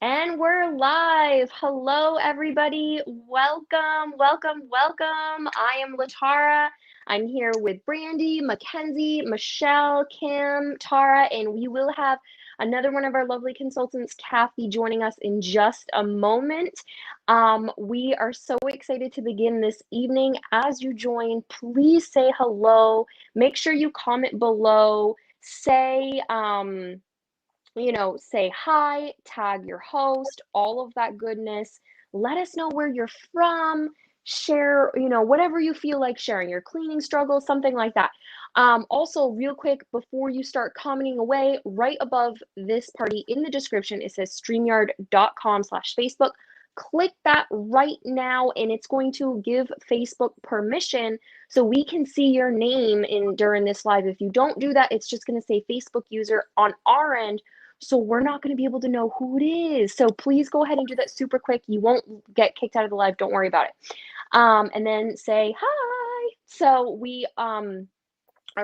And we're live. Hello, everybody. Welcome, welcome, welcome. I am Latara. I'm here with Brandy, Mackenzie, Michelle, Kim, Tara, and we will have another one of our lovely consultants, Kathy, joining us in just a moment. We are so excited to begin this evening. As you join, please say hello. Make sure you comment below. Say hi, tag your host, all of that goodness. Let us know where you're from. Share, whatever you feel like sharing, your cleaning struggles, something like that. Also, real quick, before you start commenting away, right above this party in the description, it says streamyard.com/Facebook. Click that right now, and it's going to give Facebook permission so we can see your name during this live. If you don't do that, it's just going to say Facebook user on our end, so we're not going to be able to know who it is. So please go ahead and do that super quick. You won't get kicked out of the live. Don't worry about it. And then say hi. So we are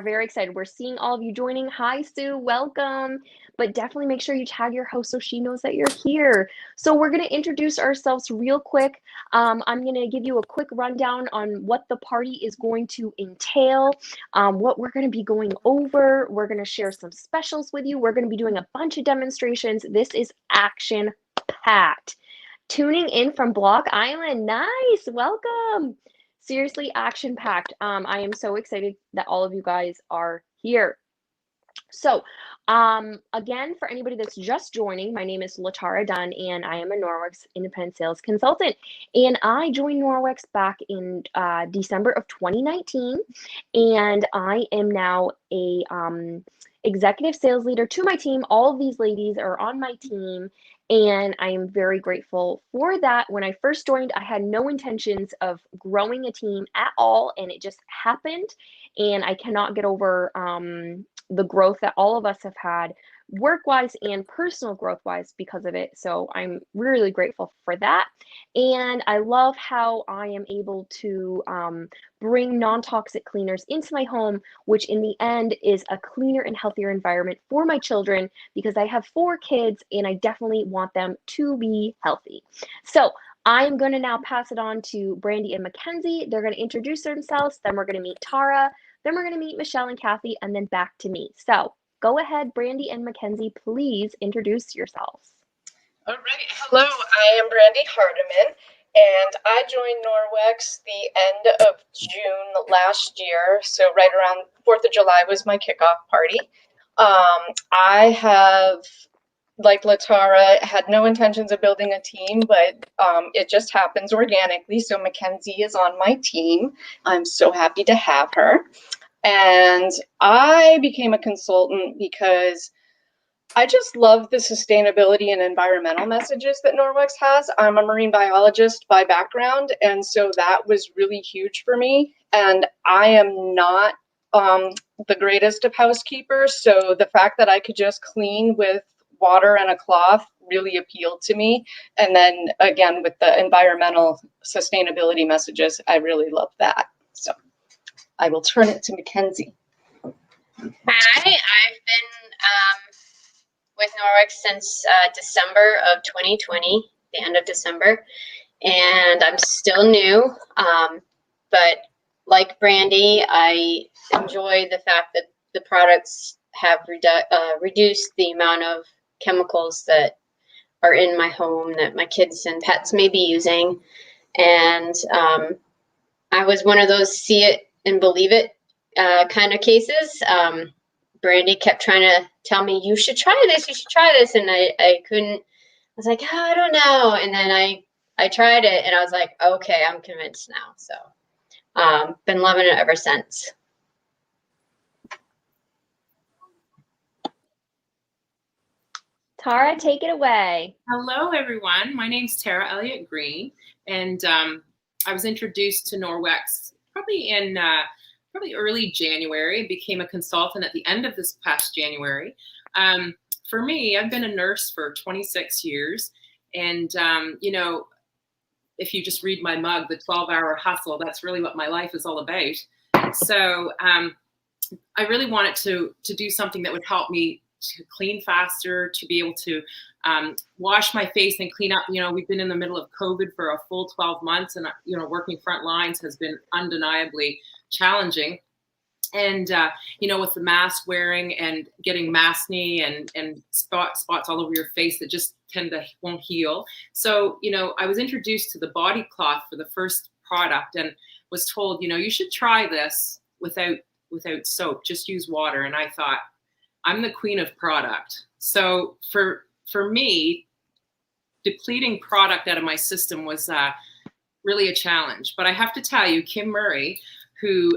very excited. We're seeing all of you joining. Hi, Sue. Welcome. But definitely make sure you tag your host so she knows that you're here. So we're going to introduce ourselves real quick. I'm going to give you a quick rundown on what the party is going to entail, what we're going to be going over. We're going to share some specials with you. We're going to be doing a bunch of demonstrations. This is action-packed. Tuning in from Block Island. Nice. Welcome. Seriously, action-packed. I am so excited that all of you guys are here. So, again, for anybody that's just joining, my name is Latara Dunn, and I am a Norwex independent sales consultant. And I joined Norwex back in December of 2019, and I am now a executive sales leader to my team. All of these ladies are on my team, and I am very grateful for that. When I first joined, I had no intentions of growing a team at all, and it just happened. And I cannot get over the growth that all of us have had work-wise and personal growth-wise because of it. So I'm really grateful for that. And I love how I am able to bring non-toxic cleaners into my home, which in the end is a cleaner and healthier environment for my children, because I have 4 kids and I definitely want them to be healthy. So I'm going to now pass it on to Brandy and Mackenzie. They're going to introduce themselves, then we're going to meet Tara, then we're going to meet Michelle and Kathy, and then back to me. So go ahead, Brandy and Mackenzie, please introduce yourselves. All right. Hello, I am Brandy Hardiman, and I joined Norwex the end of June last year. So right around 4th of July was my kickoff party. I have, like Latara, had no intentions of building a team, but it just happens organically. So Mackenzie is on my team. I'm so happy to have her. And I became a consultant because I just love the sustainability and environmental messages that Norwex has. I'm a marine biologist by background, and so that was really huge for me. And I am not the greatest of housekeepers, so the fact that I could just clean with water and a cloth really appealed to me. And then again, with the environmental sustainability messages, I really love that. So I will turn it to Mackenzie. Hi, I've been with Norwex since December of 2020, the end of December, and I'm still new, but like Brandy, I enjoy the fact that the products have reduced the amount of chemicals that are in my home that my kids and pets may be using, and I was one of those see it and believe it kind of cases. Brandy kept trying to tell me, you should try this. And I couldn't, I was like, oh, I don't know. And then I tried it and I was like, okay, I'm convinced now. So been loving it ever since. Tara, take it away. Hello, everyone. My name's Tara Elliott Green, and I was introduced to Norwex probably in early January. Became a consultant at the end of this past January. For me, I've been a nurse for 26 years, and if you just read my mug, the 12-hour hustle, that's really what my life is all about. So I really wanted to do something that would help me to clean faster, to be able to wash my face and clean up. You know, we've been in the middle of COVID for a full 12 months, and you know, working front lines has been undeniably challenging. And you know, with the mask wearing and getting maskne and spots all over your face that just won't heal. So, you know, I was introduced to the body cloth for the first product and was told, you know, you should try this without soap, just use water. And I thought, I'm the queen of product. So for me, depleting product out of my system was really a challenge. But I have to tell you, Kim Murray, who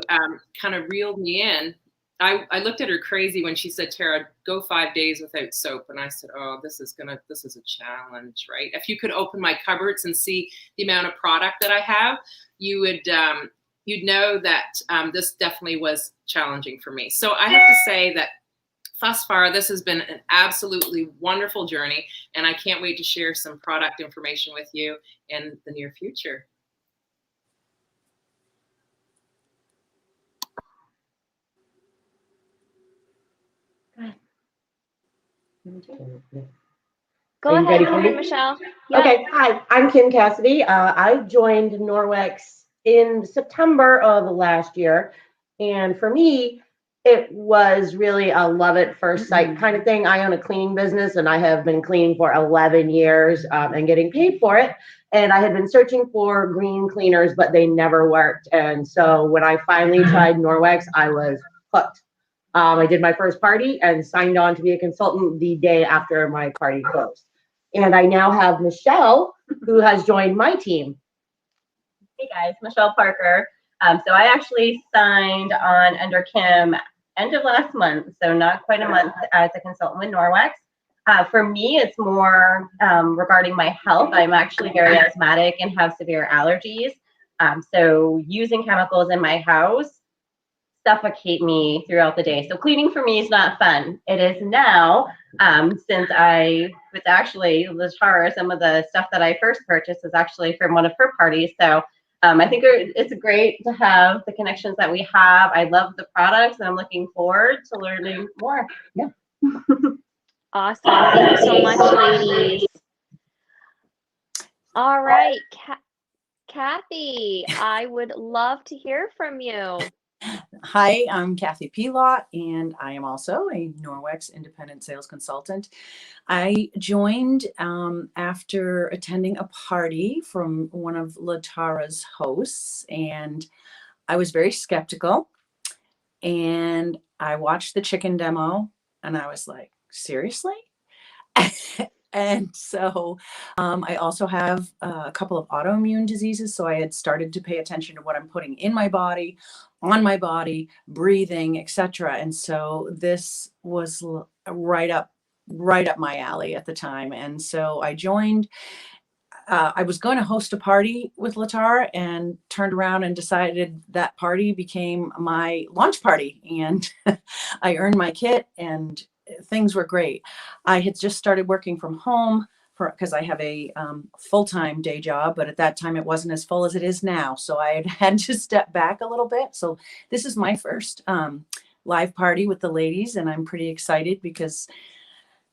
kind of reeled me in, I looked at her crazy when she said, Tara, go 5 days without soap. And I said, oh, this is a challenge, right? If you could open my cupboards and see the amount of product that I have, you would, you'd know that this definitely was challenging for me. So I have to say that thus far, this has been an absolutely wonderful journey, and I can't wait to share some product information with you in the near future. Go Are you ahead, ready for me? Michelle. Yeah. Okay, hi, I'm Kim Cassidy. I joined Norwex in September of last year. And for me, it was really a love at first sight kind of thing. I own a cleaning business and I have been cleaning for 11 years and getting paid for it. And I had been searching for green cleaners, but they never worked. And so when I finally tried Norwex, I was hooked. I did my first party and signed on to be a consultant the day after my party closed. And I now have Michelle, who has joined my team. Hey guys, Michelle Parker. So I actually signed on under Kim end of last month, so not quite a month as a consultant with Norwex. For me, it's more regarding my health. I'm actually very asthmatic and have severe allergies. So using chemicals in my house suffocate me throughout the day. So cleaning for me is not fun. It is now, since it's actually Latara, some of the stuff that I first purchased is actually from one of her parties. So I think it's great to have the connections that we have. I love the products and I'm looking forward to learning more. Yeah. Awesome. Thank you so much, ladies. All right, Kathy, I would love to hear from you. Hi, I'm Kathy Pelot, and I am also a Norwex independent sales consultant. I joined after attending a party from one of Latara's hosts, and I was very skeptical. And I watched the chicken demo, and I was like, seriously? And so I also have a couple of autoimmune diseases. So I had started to pay attention to what I'm putting in my body, on my body, breathing, etc. And so this was right up my alley at the time. And so I joined. I was going to host a party with Latara and turned around and decided that party became my launch party. And I earned my kit and things were great. I had just started working from home because I have a full-time day job, but at that time it wasn't as full as it is now. So I had to step back a little bit. So this is my first live party with the ladies, and I'm pretty excited because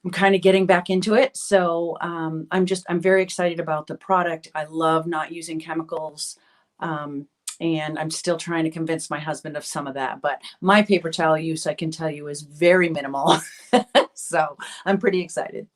I'm kind of getting back into it. So I'm very excited about the product. I love not using chemicals. And I'm still trying to convince my husband of some of that, but my paper towel use, I can tell you, is very minimal. So I'm pretty excited.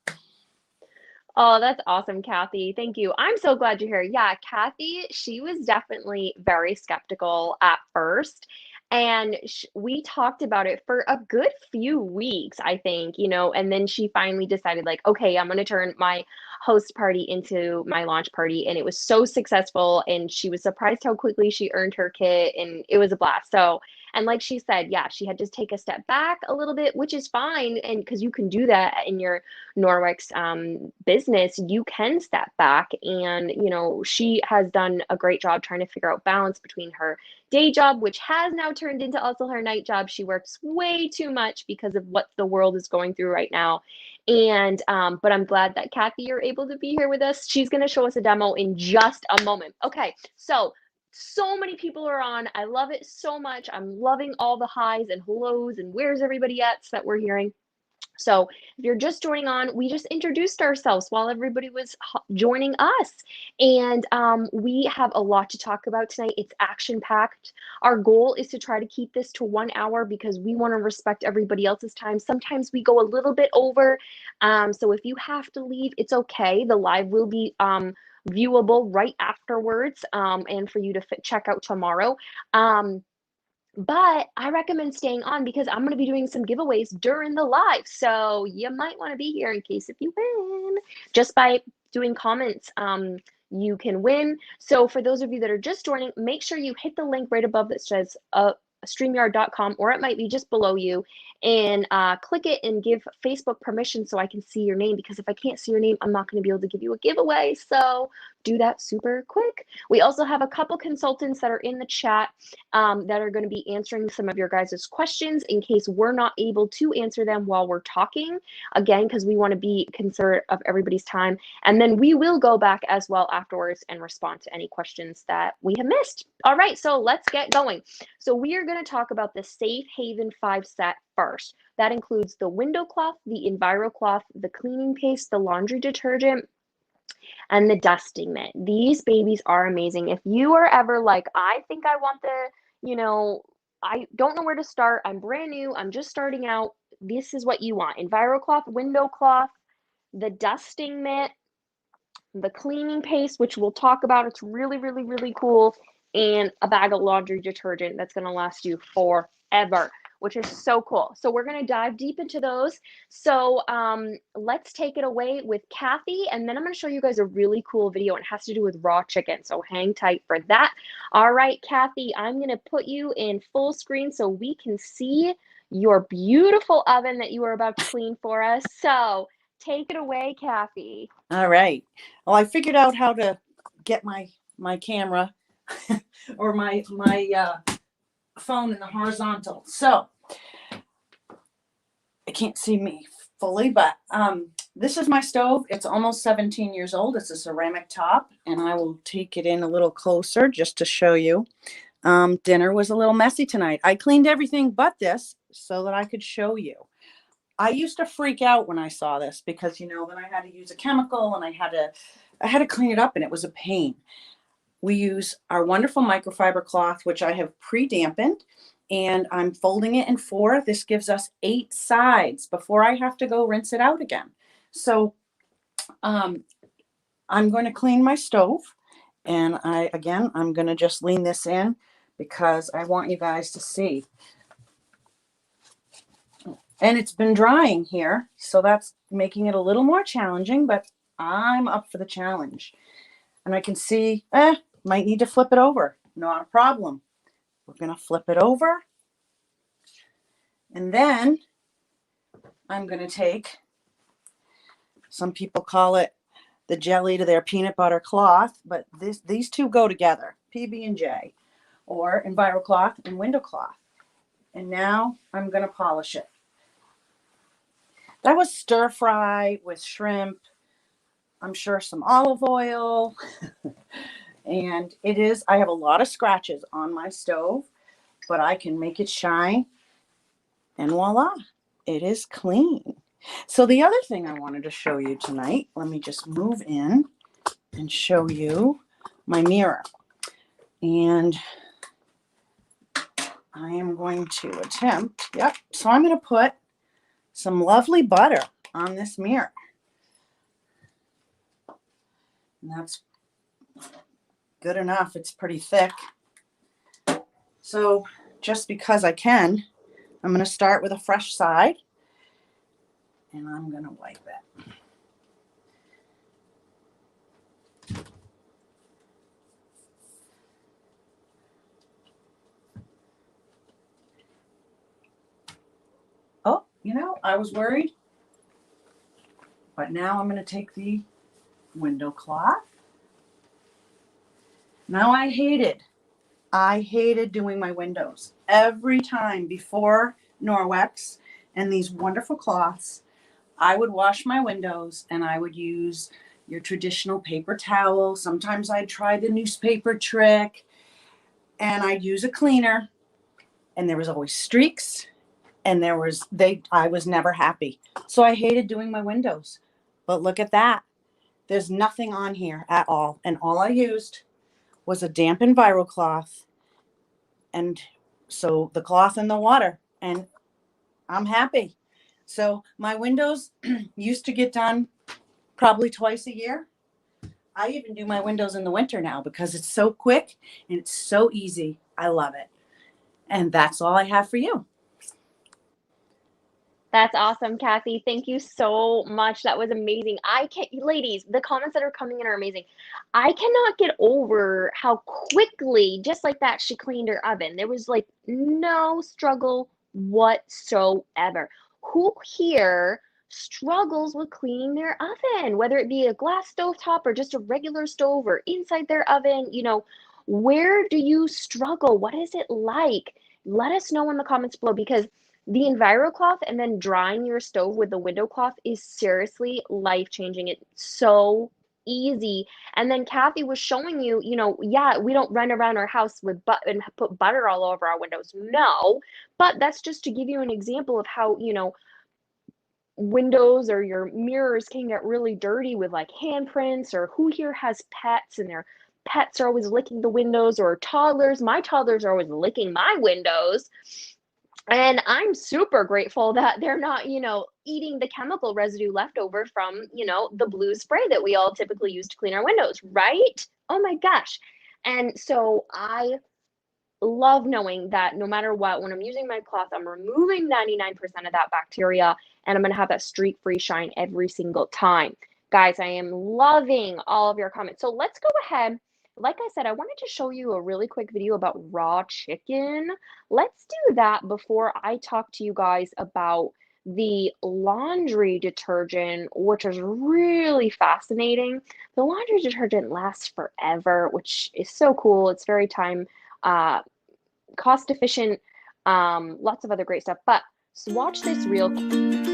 Oh, that's awesome, Kathy. Thank you. I'm so glad you're here. Yeah, Kathy, she was definitely very skeptical at first. And we talked about it for a good few weeks, I think, and then she finally decided, like, okay, I'm going to turn my host party into my launch party. And it was so successful. And she was surprised how quickly she earned her kit. And it was a blast. So, and like she said, yeah, she had to take a step back a little bit, which is fine. And because you can do that in your Norwex business, you can step back. And, she has done a great job trying to figure out balance between her day job, which has now turned into also her night job. She works way too much because of what the world is going through right now. And but I'm glad that Kathy, you're able to be here with us. She's going to show us a demo in just a moment. Okay, so many people are on. I love it so much. I'm loving all the highs and hellos and where's everybody at that we're hearing. So if you're just joining on, we just introduced ourselves while everybody was joining us. And we have a lot to talk about tonight. It's action packed. Our goal is to try to keep this to 1 hour because we want to respect everybody else's time. Sometimes we go a little bit over. So if you have to leave, it's okay. The live will be viewable right afterwards and for you to check out tomorrow. But I recommend staying on because I'm going to be doing some giveaways during the live. So you might want to be here in case if you win. Just by doing comments, you can win. So for those of you that are just joining, make sure you hit the link right above that says StreamYard.com, or it might be just below you, and click it and give Facebook permission so I can see your name, because if I can't see your name, I'm not going to be able to give you a giveaway. So do that super quick. We also have a couple consultants that are in the chat that are going to be answering some of your guys' questions in case we're not able to answer them while we're talking, again, because we want to be considerate of everybody's time. And then we will go back as well afterwards and respond to any questions that we have missed. All right, so let's get going. So we are going to talk about the Safe Haven 5 set first. That includes the window cloth, the EnviroCloth, the cleaning paste, the laundry detergent, and the dusting mitt. These babies are amazing. If you are ever like, I think I want I don't know where to start, I'm brand new, I'm just starting out, this is what you want. EnviroCloth, window cloth, the dusting mitt, the cleaning paste, which we'll talk about. It's really, really, really cool. And a bag of laundry detergent that's going to last you forever, which is so cool. So we're going to dive deep into those. So let's take it away with Kathy, and then I'm going to show you guys a really cool video. It has to do with raw chicken, so hang tight for that. All right, Kathy, I'm going to put you in full screen so we can see your beautiful oven that you are about to clean for us. So take it away, Kathy. All right. Well, I figured out how to get my camera or my phone in the horizontal. So I can't see me fully, but this is my stove. It's almost 17 years old. It's a ceramic top, and I will take it in a little closer just to show you. Dinner was a little messy tonight. I cleaned everything but this so that I could show you. I used to freak out when I saw this because, then I had to use a chemical and I had to clean it up, and it was a pain. We use our wonderful microfiber cloth, which I have pre-dampened, and I'm folding it in 4. This gives us 8 sides before I have to go rinse it out again. So I'm going to clean my stove, and I'm going to just lean this in because I want you guys to see. And it's been drying here, so that's making it a little more challenging, but I'm up for the challenge. And I can see, might need to flip it over. Not a problem. We're going to flip it over. And then I'm going to take, some people call it the jelly to their peanut butter cloth, but these two go together, PB&J, or EnviroCloth and window cloth. And now I'm going to polish it. That was stir fry with shrimp, I'm sure some olive oil, and I have a lot of scratches on my stove, but I can make it shine, and voila, it is clean. So the other thing I wanted to show you tonight, let me just move in and show you my mirror. And I am going to attempt, so I'm going to put some lovely butter on this mirror. And that's good enough. It's pretty thick. So just because I can, I'm going to start with a fresh side, and I'm going to wipe it. Oh, I was worried, but now I'm going to take the window cloth. Now I hated doing my windows. Every time before Norwex and these wonderful cloths, I would wash my windows and I would use your traditional paper towel. Sometimes I'd try the newspaper trick, and I'd use a cleaner, and there was always streaks and I was never happy. So I hated doing my windows. But look at that. There's nothing on here at all. And all I used was a damp EnviroCloth, and so the cloth and the water, and I'm happy. So my windows used to get done probably twice a year. I even do my windows in the winter now because it's so quick and it's so easy. I love it. And that's all I have for you. That's awesome, Kathy. Thank you so much. That was amazing. Ladies, the comments that are coming in are amazing. I cannot get over how quickly, just like that, she cleaned her oven. There was like no struggle whatsoever. Who here struggles with cleaning their oven, whether it be a glass stovetop or just a regular stove or inside their oven? Where do you struggle? What is it like? Let us know in the comments below, because the EnviroCloth and then drying your stove with the window cloth is seriously life-changing. It's so easy. And then Kathy was showing you, yeah, we don't run around our house with and put butter all over our windows. No, but that's just to give you an example of how, windows or your mirrors can get really dirty with like handprints, or who here has pets and their pets are always licking the windows, or toddlers. My toddlers are always licking my windows. And I'm super grateful that they're not, eating the chemical residue left over from, the blue spray that we all typically use to clean our windows, right? Oh my gosh. And so I love knowing that no matter what, when I'm using my cloth, I'm removing 99% of that bacteria, and I'm going to have that streak-free shine every single time. Guys, I am loving all of your comments. So let's go ahead. Like I said, I wanted to show you a really quick video about raw chicken. Let's do that before I talk to you guys about the laundry detergent, which is really fascinating. The laundry detergent lasts forever, which is so cool. It's very cost efficient, lots of other great stuff. But so watch this real quick.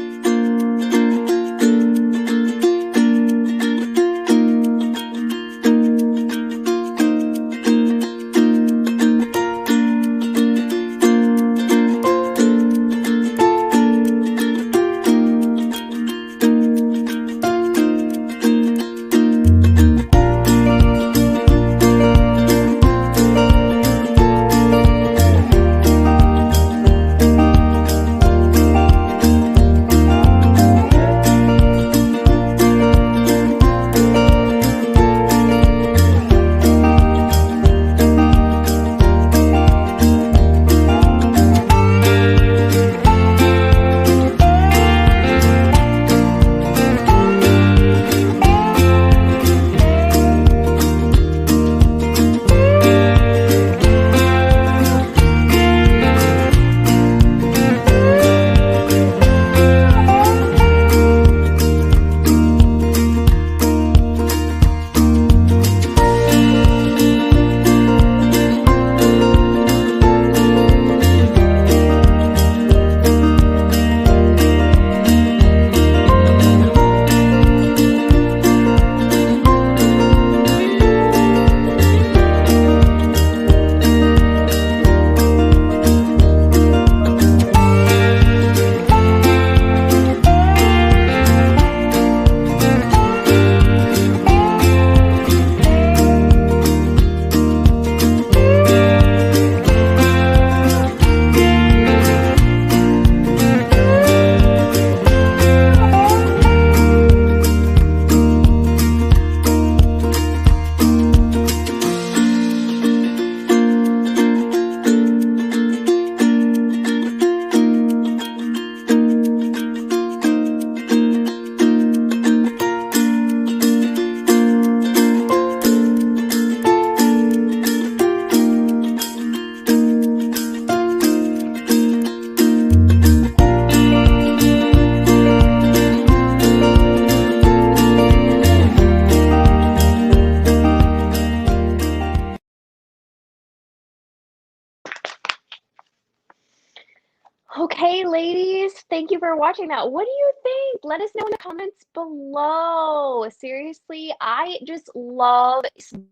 Okay, ladies, thank you for watching that. What do you think? Let us know in the comments below. Seriously, I just love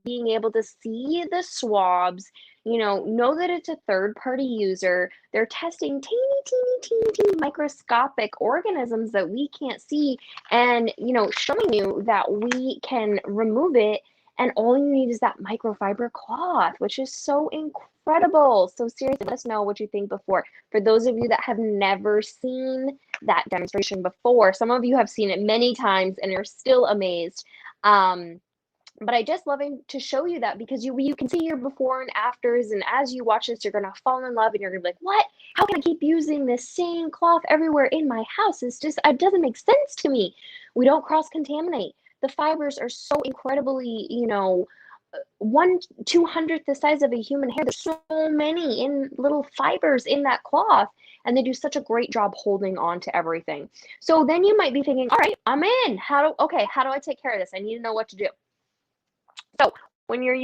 being able to see the swabs know that it's a third-party user. They're testing teeny microscopic organisms that we can't see, and showing you that we can remove it, and all you need is that microfiber cloth, which is so incredible. So seriously, let us know what you think before. For those of you that have never seen that demonstration before, some of you have seen it many times and are still amazed. But I just love to show you that, because you can see your before and afters, and as you watch this, you're going to fall in love, and you're going to be like, what? How can I keep using this same cloth everywhere in my house? It doesn't make sense to me. We don't cross-contaminate. The fibers are so incredibly, 1/200th the size of a human hair. There's so many in little fibers in that cloth, and they do such a great job holding on to everything. So then you might be thinking, all right, I'm in. How do I take care of this? I need to know what to do. So when you're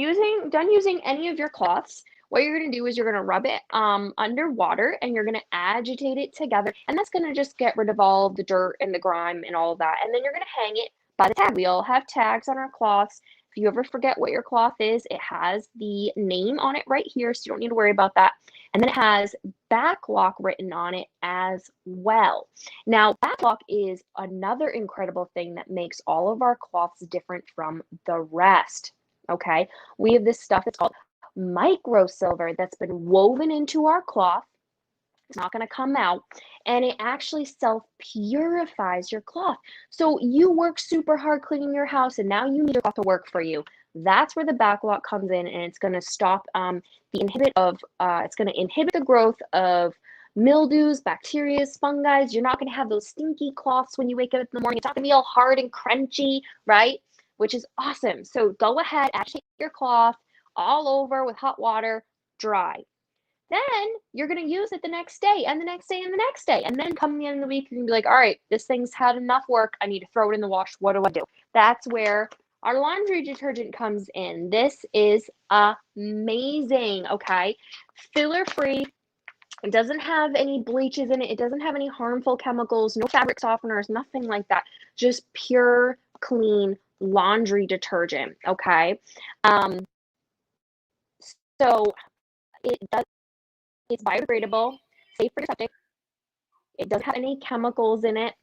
done using any of your cloths, what you're going to do is you're going to rub it under water, and you're going to agitate it together, and that's going to just get rid of all of the dirt and the grime and all of that. And then you're going to hang it by the tag. We all have tags on our cloths. If you ever forget what your cloth is, it has the name on it right here, so you don't need to worry about that. And then it has Backlock written on it as well. Now, Backlock is another incredible thing that makes all of our cloths different from the rest. Okay, we have this stuff that's called microsilver that's been woven into our cloth. It's not going to come out, and it actually self-purifies your cloth. So you work super hard cleaning your house, and now you need your cloth to work for you. That's where the Backlock comes in, and it's going to stop it's going to inhibit the growth of mildews, bacteria, fungi. You're not going to have those stinky cloths when you wake up in the morning. It's not going to be all hard and crunchy, right? Which is awesome. So go ahead, agitate your cloth all over with hot water, dry. Then you're going to use it the next day, and the next day, and the next day. And then come the end of the week, you're going to be like, all right, this thing's had enough work. I need to throw it in the wash. What do I do? That's where our laundry detergent comes in. This is amazing, okay? Filler-free. It doesn't have any bleaches in it. It doesn't have any harmful chemicals, no fabric softeners, nothing like that. Just pure, clean laundry detergent, okay? So it's biodegradable, safe for your septic. It doesn't have any chemicals in it.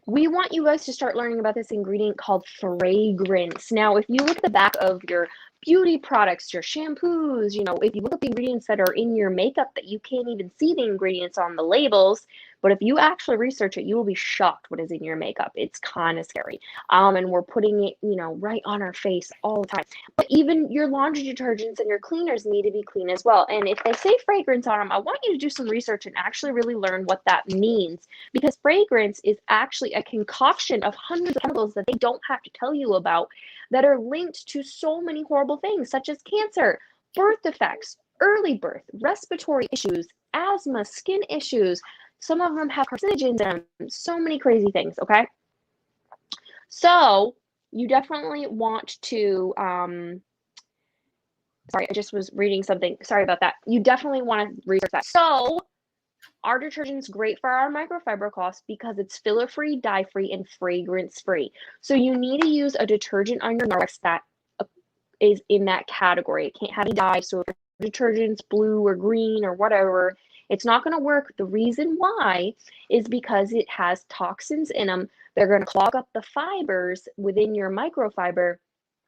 We want you guys to start learning about this ingredient called fragrance. Now, if you look at the back of your beauty products, your shampoos, if you look at the ingredients that are in your makeup that you can't even see the ingredients on the labels, but if you actually research it, you will be shocked what is in your makeup. It's kind of scary. And we're putting it, right on our face all the time. But even your laundry detergents and your cleaners need to be clean as well. And if they say fragrance on them, I want you to do some research and actually really learn what that means, because fragrance is actually a concoction of hundreds of chemicals that they don't have to tell you about that are linked to so many horrible things, such as cancer, birth defects, early birth, respiratory issues, asthma, skin issues. Some of them have carcinogens in them, so many crazy things, okay? So you definitely want to, sorry, I just was reading something. Sorry about that. You definitely want to research that. So our detergent is great for our microfiber cloths because it's filler-free, dye-free, and fragrance-free. So you need to use a detergent on your Norwex that is in that category. It can't have any dye, so if your detergent's blue or green or whatever, it's not going to work. The reason why is because it has toxins in them. They're going to clog up the fibers within your microfiber,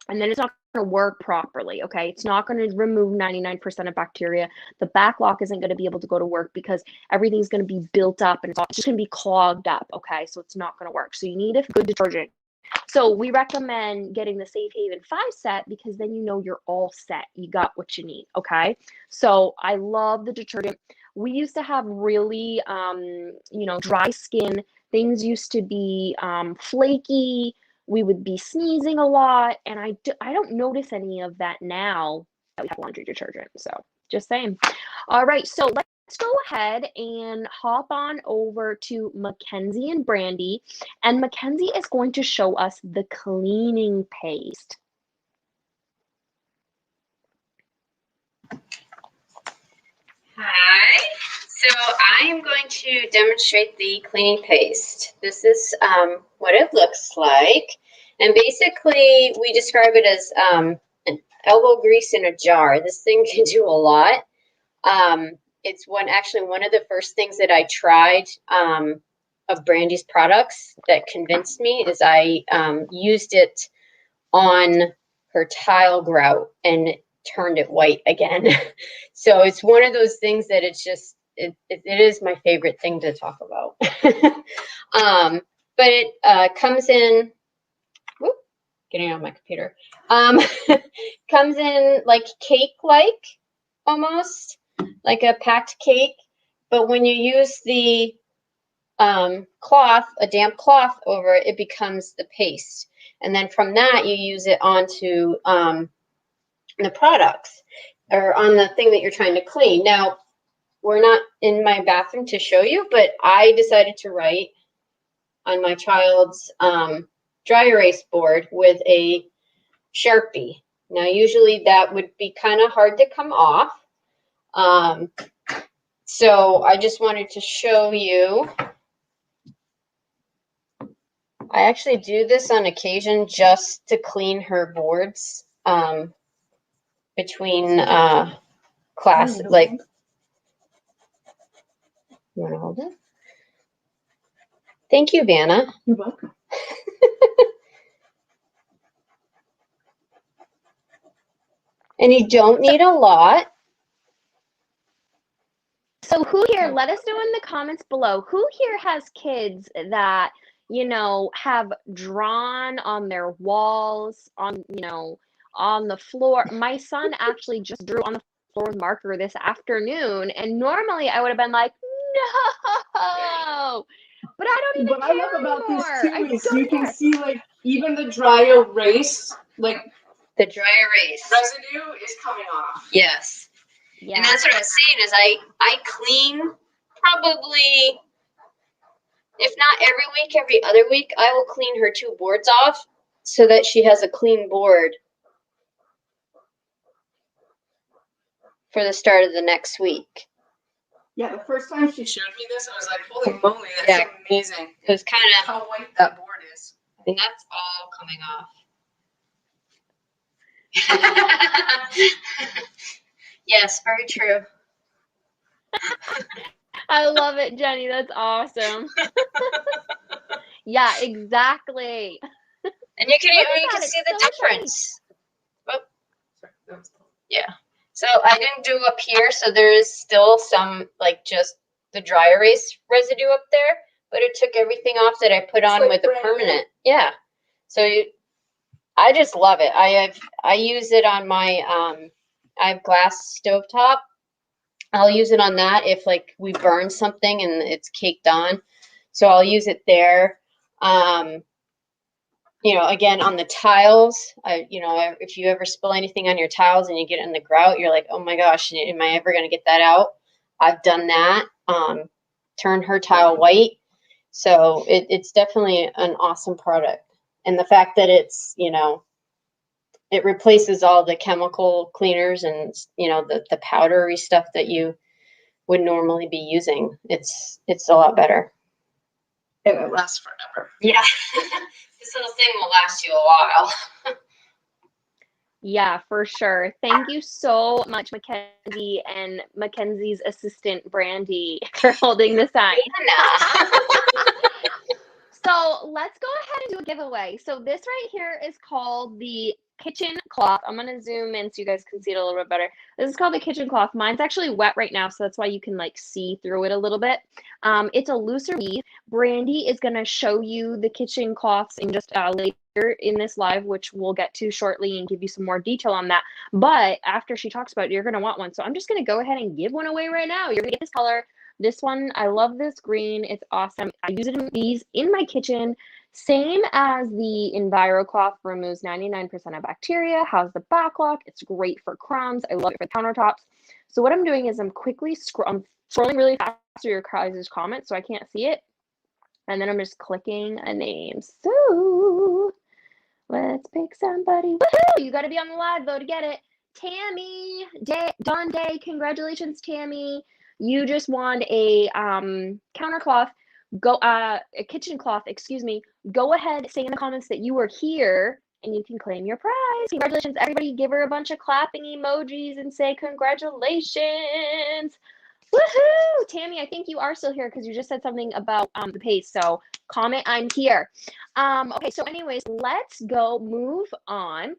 and then it's not going to work properly, okay? It's not going to remove 99% of bacteria. The Backlock isn't going to be able to go to work because everything's going to be built up, and it's just going to be clogged up, okay? So it's not going to work. So you need a good detergent. So we recommend getting the Safe Haven 5 set because then you're all set. You got what you need, okay? So I love the detergent. We used to have really, dry skin. Things used to be flaky. We would be sneezing a lot, and I don't notice any of that now that we have laundry detergent. So just saying. All right, so let's go ahead and hop on over to Mackenzie and Brandy, and Mackenzie is going to show us the cleaning paste. Hi, so I am going to demonstrate the cleaning paste. This is what it looks like. And basically we describe it as elbow grease in a jar. This thing can do a lot. It's one of the first things that I tried of Brandy's products that convinced me is I used it on her tile grout and it turned it white again. So it's one of those things that it's just it is my favorite thing to talk about. But it comes in. Whoop, getting on my computer. Comes in like cake-like, almost like a packed cake. But when you use the cloth, a damp cloth over it, it becomes the paste. And then from that, you use it onto the products or on the thing that you're trying to clean. Now, we're not in my bathroom to show you, but I decided to write on my child's dry erase board with a Sharpie. Now, usually that would be kind of hard to come off. So I just wanted to show you. I actually do this on occasion just to clean her boards between class. Like, you want to hold it? Thank you, Vanna. You're welcome. And you don't need a lot. So who here, let us know in the comments below, who here has kids that, you know, have drawn on their walls, on, you know, on the floor. My son actually just drew on the floor with marker this afternoon, and normally I would have been like, no, but I don't even What care I love about anymore. this too is you can see like even the dry erase, like The dry erase. residue is coming off. Yes. Yeah. And that's what I was saying is I clean probably, if not every week, every other week, I will clean her 2 boards off so that she has a clean board for the start of the next week. Yeah, the first time she showed me this, I was like, holy moly, that's Yeah. amazing. It was kind of, How white that board is. and that's all coming off. Yes, very true. I love it, Jenny. That's awesome. Yeah, exactly. And you can Look at you can that, see it's the so difference. Yeah. So I didn't do up here, so there is still some like just the dry erase residue up there, but it took everything off that I put on like with the brand new. permanent. Yeah. So I just love it. I use it on my I have glass stovetop. I'll use it on that if like we burn something and it's caked on. So I'll use it there. You know, again, on the tiles, if you ever spill anything on your tiles and you get it in the grout, you're like, oh my gosh, am I ever going to get that out? I've done that. Turn her tile white. So it's definitely an awesome product. And the fact that it's, you know, it replaces all the chemical cleaners and, you know, the powdery stuff that you would normally be using. It's a lot better. And it lasts forever. Yeah. This little thing will last you a while. Yeah, for sure. Thank you so much, Mackenzie, and Mackenzie's assistant, Brandy, for holding the sign. So let's go ahead and do a giveaway. So this right here is called the kitchen cloth. I'm going to zoom in so you guys can see it a little bit better. This is called the kitchen cloth. Mine's actually wet right now, so that's why you can like see through it a little bit. It's a looser weave. Brandy is going to show you the kitchen cloths in just later in this live, which we'll get to shortly and give you some more detail on that. But after she talks about it, you're going to want one. So I'm just going to go ahead and give one away right now. You're going to get this color. This one, I love this green. It's awesome. I use it in these in my kitchen. Same as the EnviroCloth, removes 99% of bacteria, has the back lock. It's great for crumbs. I love it for countertops. So what I'm doing is I'm quickly I'm scrolling really fast through your guys' comments so I can't see it. And then I'm just clicking a name. So let's pick somebody. Woohoo! You got to be on the live though to get it. Tammy, Dawn Day, congratulations, Tammy. You just won a countercloth, a kitchen cloth, excuse me. Go ahead, say in the comments that you were here and you can claim your prize. Congratulations, everybody. Give her a bunch of clapping emojis and say congratulations. Woohoo! Tammy, I think you are still here because you just said something about the pace. So comment, I'm here. Okay, so anyways, let's go move on.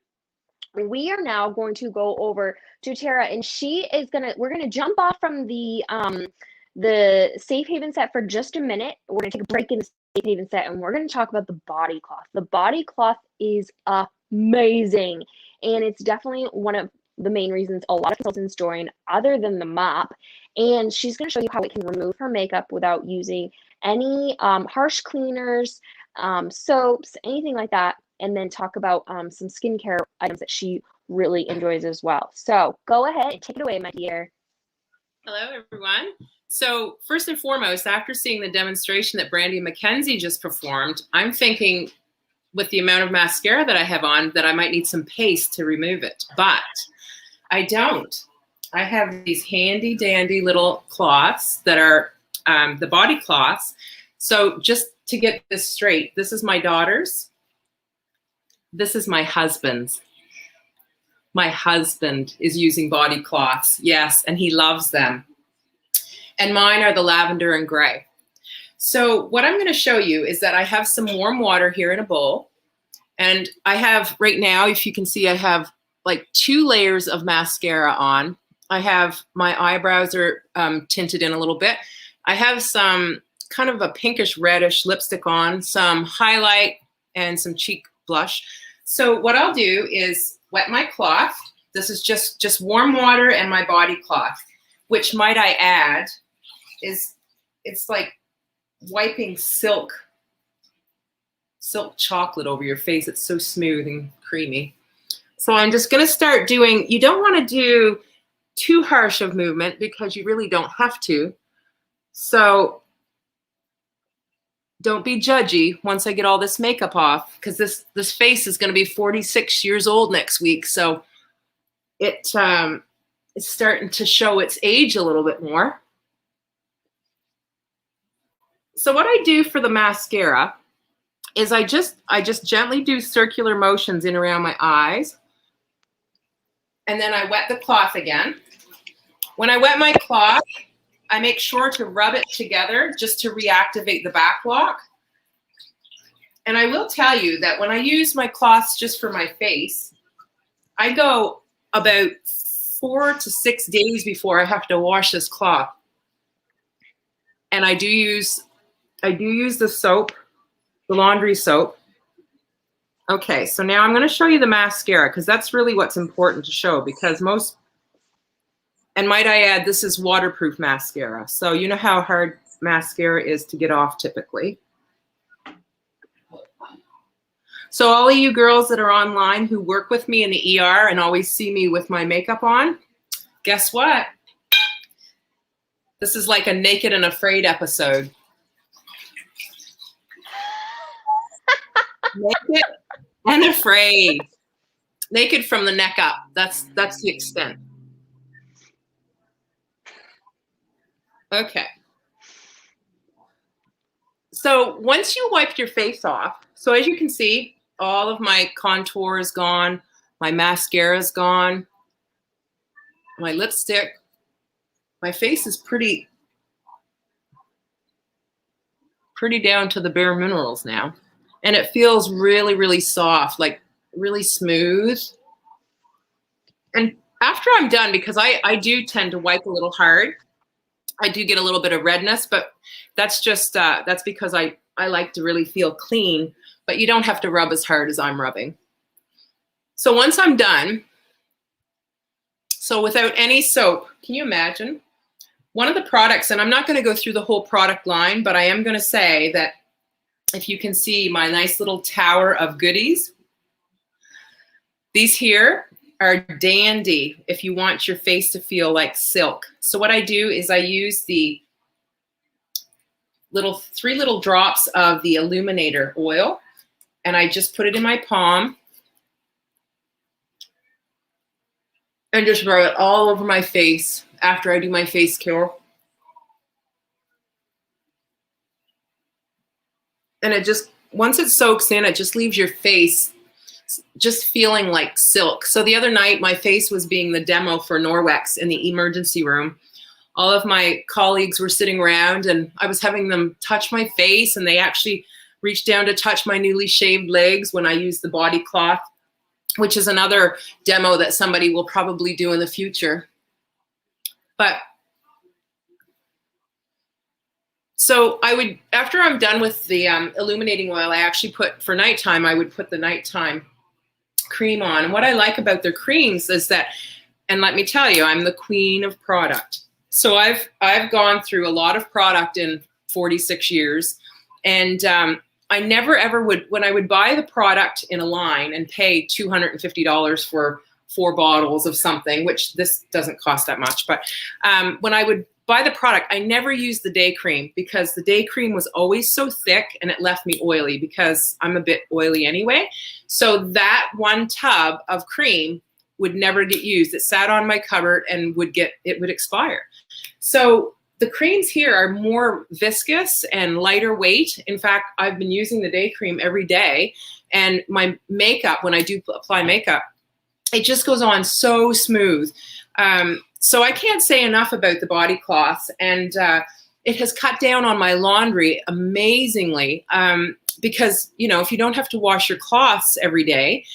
We are now going to go over to Tara, and we're gonna jump off from the Safe Haven set for just a minute. We're gonna take a break in the Safe Haven set, and we're gonna talk about the body cloth. The body cloth is amazing, and it's definitely one of the main reasons a lot of consultants join, other than the mop. And she's going to show you how it can remove her makeup without using any harsh cleaners, soaps, anything like that, and then talk about some skincare items that she really enjoys as well. So go ahead and take it away, my dear. Hello, everyone. So first and foremost, after seeing the demonstration that Brandy McKenzie just performed, I'm thinking with the amount of mascara that I have on that I might need some paste to remove it, but I don't. I have these handy dandy little cloths that are the body cloths. So just to get this straight, this is my daughter's. This is my husband's. My husband is using body cloths, yes, and he loves them. And mine are the lavender and gray. So what I'm going to show you is that I have some warm water here in a bowl. And I have right now, if you can see, I have like 2 layers of mascara on. I have my eyebrows are tinted in a little bit. I have some kind of a pinkish reddish lipstick on, some highlight, and some cheek blush. So what I'll do is wet my cloth. This is just warm water and my body cloth, which might I add is it's like wiping silk chocolate over your face. It's so smooth and creamy. So I'm just going to start doing, you don't want to do too harsh of movement because you really don't have to. So don't be judgy once I get all this makeup off, because this face is going to be 46 years old next week. So it's starting to show its age a little bit more. So what I do for the mascara is I just gently do circular motions in around my eyes. And then I wet the cloth again. When I wet my cloth, I make sure to rub it together just to reactivate the back lock. And I will tell you that when I use my cloths just for my face, I go about 4 to 6 days before I have to wash this cloth. And I do use the soap, the laundry soap. Okay, so now I'm going to show you the mascara because that's really what's important to show, because most, and might I add, this is waterproof mascara. So you know how hard mascara is to get off typically. So all of you girls that are online who work with me in the ER and always see me with my makeup on, guess what? This is like a Naked and Afraid episode. Naked and afraid. Naked from the neck up. That's the extent. Okay. So once you wiped your face off, so as you can see, all of my contour is gone, my mascara is gone, my lipstick, my face is pretty down to the bare minerals now. And it feels really, really soft, like really smooth. And after I'm done, because I do tend to wipe a little hard, I do get a little bit of redness, but that's just, that's because I like to really feel clean, but you don't have to rub as hard as I'm rubbing. So once I'm done, so without any soap, can you imagine? One of the products, and I'm not going to go through the whole product line, but I am going to say that if you can see my nice little tower of goodies, these here are dandy if you want your face to feel like silk. So what I do is I use the 3 little drops of the Illuminator oil, and I just put it in my palm and just rub it all over my face after I do my face care. And it just, once it soaks in, it just leaves your face just feeling like silk. So the other night, my face was being the demo for Norwex in the emergency room. All of my colleagues were sitting around and I was having them touch my face, and they actually reached down to touch my newly shaved legs when I used the body cloth, which is another demo that somebody will probably do in the future. But so I would, after I'm done with the illuminating oil, I actually put, for nighttime, I would put the nighttime cream on. And what I like about their creams is that, and let me tell you, I'm the queen of product. So I've gone through a lot of product in 46 years. And I never ever would, when I would buy the product in a line and pay $250 for 4 bottles of something, which this doesn't cost that much, but when I would buy the product, I never used the day cream because the day cream was always so thick and it left me oily because I'm a bit oily anyway. So that one tub of cream would never get used. It sat on my cupboard and it would expire. So the creams here are more viscous and lighter weight. In fact, I've been using the day cream every day, and my makeup, when I do apply makeup, it just goes on so smooth. So I can't say enough about the body cloths, and it has cut down on my laundry amazingly because, you know, if you don't have to wash your cloths every day,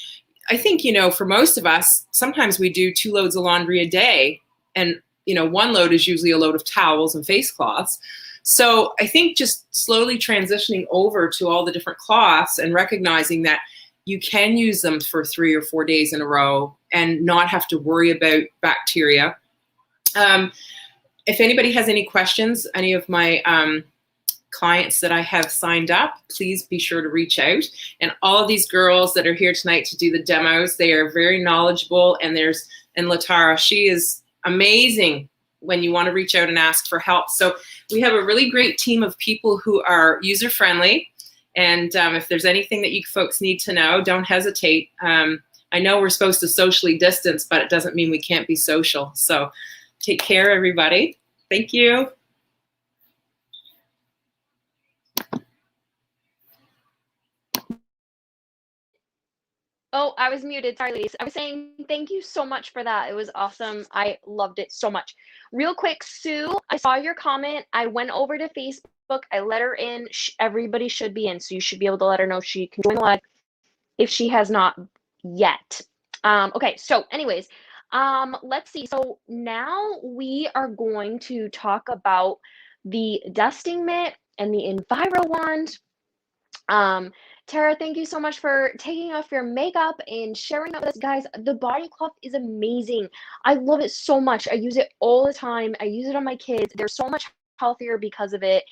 I think, you know, for most of us, sometimes we do 2 loads of laundry a day, and, you know, 1 load is usually a load of towels and face cloths. So I think just slowly transitioning over to all the different cloths and recognizing that you can use them for 3 or 4 days in a row and not have to worry about bacteria. If anybody has any questions, any of my clients that I have signed up, please be sure to reach out. And all of these girls that are here tonight to do the demos, they are very knowledgeable. And Latara, she is amazing when you want to reach out and ask for help. So we have a really great team of people who are user-friendly. And if there's anything that you folks need to know, don't hesitate. I know we're supposed to socially distance, but it doesn't mean we can't be social. So take care, everybody. Thank you. Oh, I was muted. Sorry, ladies. I was saying thank you so much for that. It was awesome. I loved it so much. Real quick, Sue, I saw your comment. I went over to Facebook. I let her in. Everybody should be in, so you should be able to let her know she can join the live if she has not yet. Okay, so anyways, let's see. So now we are going to talk about the dusting mitt and the Enviro wand. Tara, thank you so much for taking off your makeup and sharing that with us. Guys, the body cloth is amazing. I love it so much. I use it all the time. I use it on my kids. They're so much healthier because of it.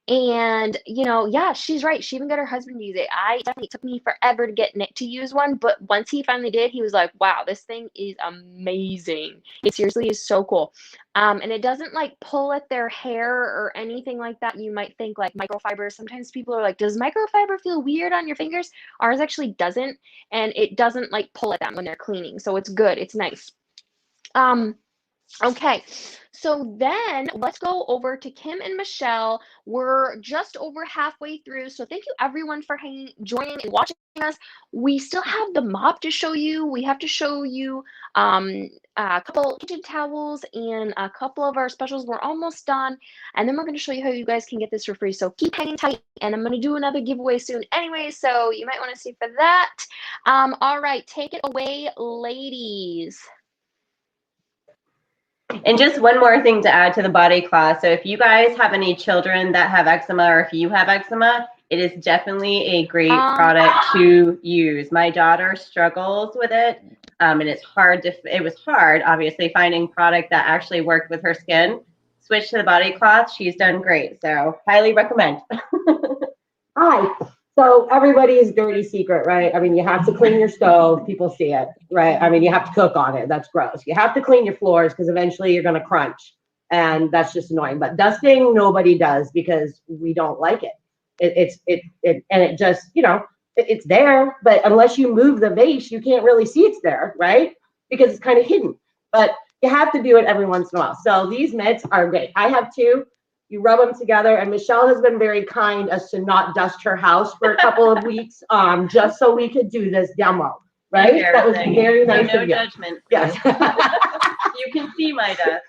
And, you know, yeah, she's right. She even got her husband to use it. It took me forever to get Nick to use one, but once he finally did, he was like, wow, this thing is amazing. It seriously is so cool. And it doesn't like pull at their hair or anything like that. You might think like microfiber. Sometimes people are like, does microfiber feel weird on your fingers? Ours actually doesn't. And it doesn't like pull at them when they're cleaning. So it's good. It's nice. Okay, so then let's go over to Kim and Michelle. We're just over halfway through, so thank you everyone for joining and watching us. We still have the mop to show you. We have to show you a couple kitchen towels and a couple of our specials. We're almost done, and then we're going to show you how you guys can get this for free. So keep hanging tight, and I'm going to do another giveaway soon anyway, so you might want to see for that. All right, take it away, ladies. And just one more thing to add to the body cloth. So if you guys have any children that have eczema, or if you have eczema, it is definitely a great product to use. My daughter struggles with it, and it was hard, obviously, finding product that actually worked with her skin. Switch to the body cloth. She's done great. So highly recommend. Hi. So everybody's dirty secret, right? I mean, you have to clean your stove. People see it, right? I mean, you have to cook on it. That's gross. You have to clean your floors because eventually you're going to crunch. And that's just annoying. But dusting, nobody does because we don't like it. It just, you know, it's there. But unless you move the vase, you can't really see it's there, right? Because it's kind of hidden. But you have to do it every once in a while. So these mitts are great. I have 2. You rub them together, and Michelle has been very kind as to not dust her house for a couple of weeks, just so we could do this demo. right? That was very So nice no of you. judgment. Yes. You can see my desk.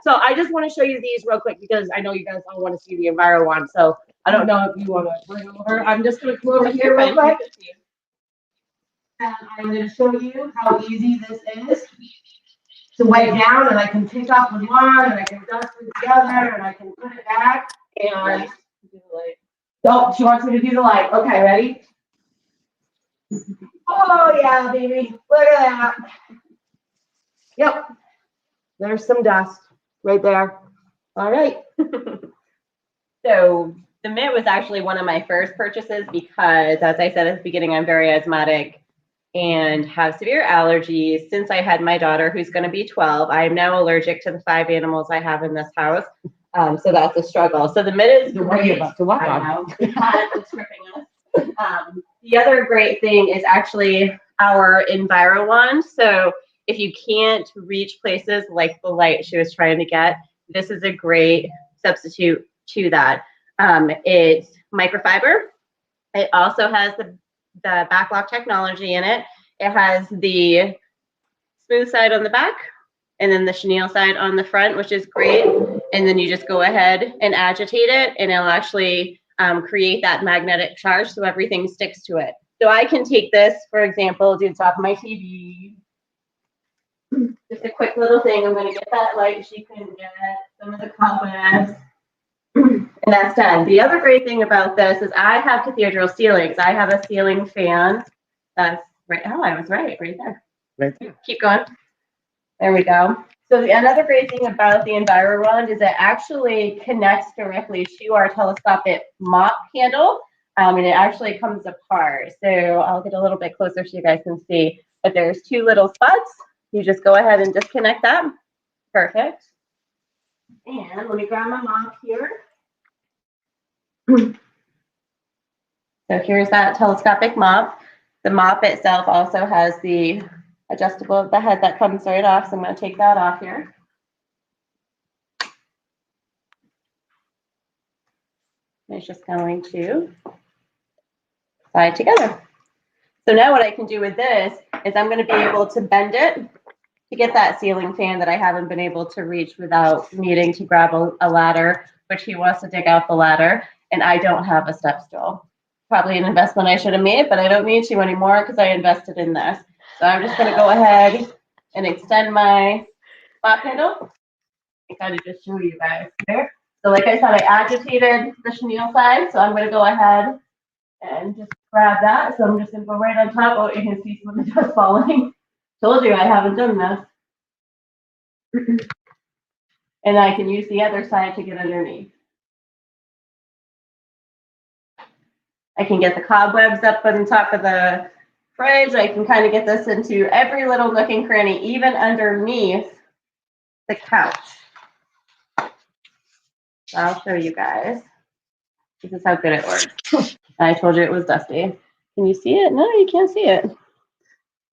So I just want to show you these real quick because I know you guys all want to see the Enviro one. So I don't know if you want to bring over. I'm just going to come over here real quick. And I'm going to show you how easy this is to wipe down, and I can take off the one, and I can dust it together, and I can put it back. And oh, she wants me to do the light. Okay, ready? Oh yeah, baby, look at that. Yep, there's some dust right there. All right. So the mitt was actually one of my first purchases because, as I said at the beginning, I'm very asthmatic and have severe allergies. Since I had my daughter, who's going to be 12, I am now allergic to the 5 animals I have in this house. So that's a struggle. So the mitt is What are you about to walk I on? know. It's tripping us. The other great thing is actually our Enviro wand. So if you can't reach places like the light she was trying to get, this is a great substitute to that. It's microfiber. It also has the backlock technology in it. It has the smooth side on the back and then the chenille side on the front, which is great. And then you just go ahead and agitate it, and it'll actually create that magnetic charge so everything sticks to it. So I can take this, for example, do the top of my TV. Just a quick little thing. I'm going to get that light so you can get some of the cobwebs. And that's done. The other great thing about this is I have cathedral ceilings. I have a ceiling fan. That's right. Oh, I was right there. Right there. Keep going. There we go. So another great thing about the Enviro wand is it actually connects directly to our telescopic mop handle, and it actually comes apart. So I'll get a little bit closer so you guys can see. But there's 2 little spots. You just go ahead and disconnect that. Perfect. And let me grab my mop here. So here's that telescopic mop. The mop itself also has the adjustable, the head that comes right off. So I'm going to take that off here. It's just going to slide together. So now what I can do with this is I'm going to be able to bend it to get that ceiling fan that I haven't been able to reach without needing to grab a ladder, which he wants to dig out the ladder, and I don't have a step stool. Probably an investment I should have made, but I don't need to anymore because I invested in this. So I'm just going to go ahead and extend my mop handle and kind of just show you guys there. So like I said, I agitated the chenille side, so I'm going to go ahead and just grab that. So I'm just going to go right on top. Oh, you can see some of the dust falling. Told you I haven't done this. And I can use the other side to get underneath. I can get the cobwebs up on top of the fridge. I can kind of get this into every little nook and cranny, even underneath the couch. So I'll show you guys. This is how good it works. I told you it was dusty. Can you see it? No, you can't see it.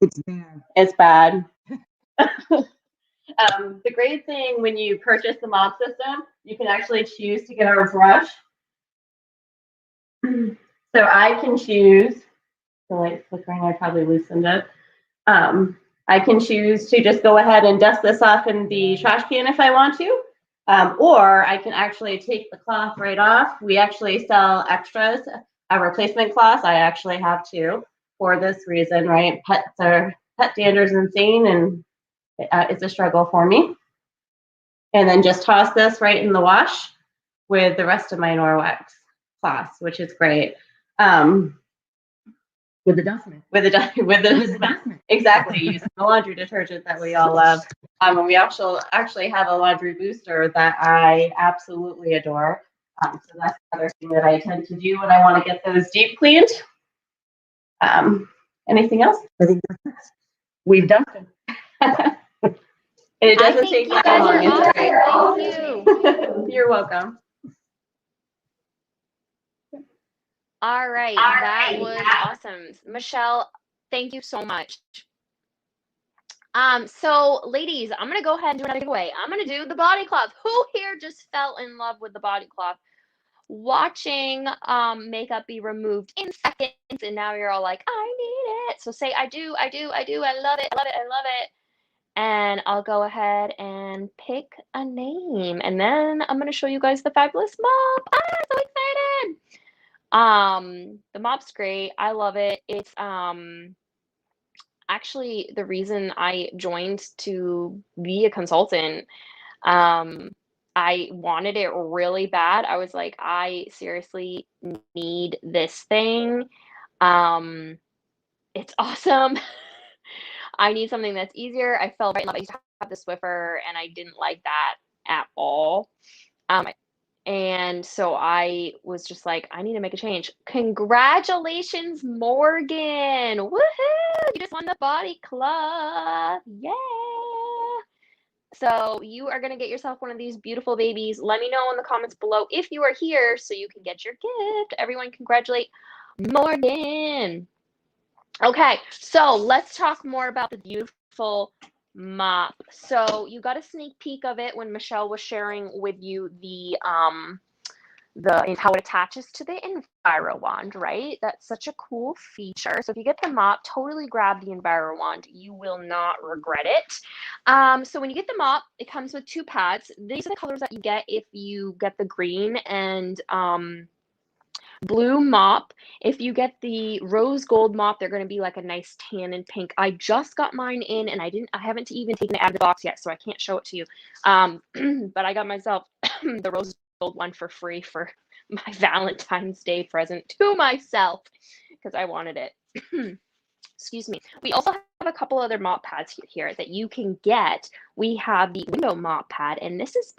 It's bad. It's bad. The great thing when you purchase the mop system, you can actually choose to get a brush. So I can choose, the light's flickering, I probably loosened it. I can choose to just go ahead and dust this off in the trash can if I want to. Or I can actually take the cloth right off. We actually sell extras, replacement cloths. I actually have 2 for this reason, right? Pet dander is insane, and it's a struggle for me. And then just toss this right in the wash with the rest of my Norwex cloths, which is great. With the dustman. With the dustman. Exactly, using the laundry detergent that we all love. And we actually have a laundry booster that I absolutely adore. So that's another thing that I tend to do when I want to get those deep cleaned. Anything else? I think that's it. We've done it. And it doesn't I take think you that guys long. are It's great. awesome. Thank you. You're welcome. All right, that was awesome. Michelle, thank you so much. So ladies, I'm gonna go ahead and do another giveaway. I'm gonna do the body cloth. Who here just fell in love with the body cloth? Watching makeup be removed in seconds, and now you're all like, I need it. So say, I do, I do, I do, I love it, I love it, I love it. And I'll go ahead and pick a name. And then I'm going to show you guys the fabulous mop. Ah, so excited. The mop's great. I love it. It's actually the reason I joined to be a consultant. I wanted it really bad. I was like, I seriously need this thing. It's awesome. I need something that's easier. I fell right in love. I used to have the Swiffer and I didn't like that at all. And so I was just like, I need to make a change. Congratulations, Morgan. Woohoo! You just won the body cloth. Yeah. So you are going to get yourself one of these beautiful babies. Let me know in the comments below if you are here so you can get your gift. Everyone congratulate Morgan. Okay, so let's talk more about the beautiful mop. So you got a sneak peek of it when Michelle was sharing with you the how it attaches to the EnviroWand, right? That's such a cool feature. So if you get the mop, totally grab the EnviroWand. You will not regret it. So when you get the mop, it comes with 2 pads. These are the colors that you get if you get the green and blue mop. If you get the rose gold mop, they're going to be like a nice tan and pink. I just got mine in and I haven't even taken it out of the box yet, so I can't show it to you. But I got myself the rose gold one for free for my Valentine's Day present to myself because I wanted it. Excuse me. We also have a couple other mop pads here that you can get. We have the window mop pad, and this is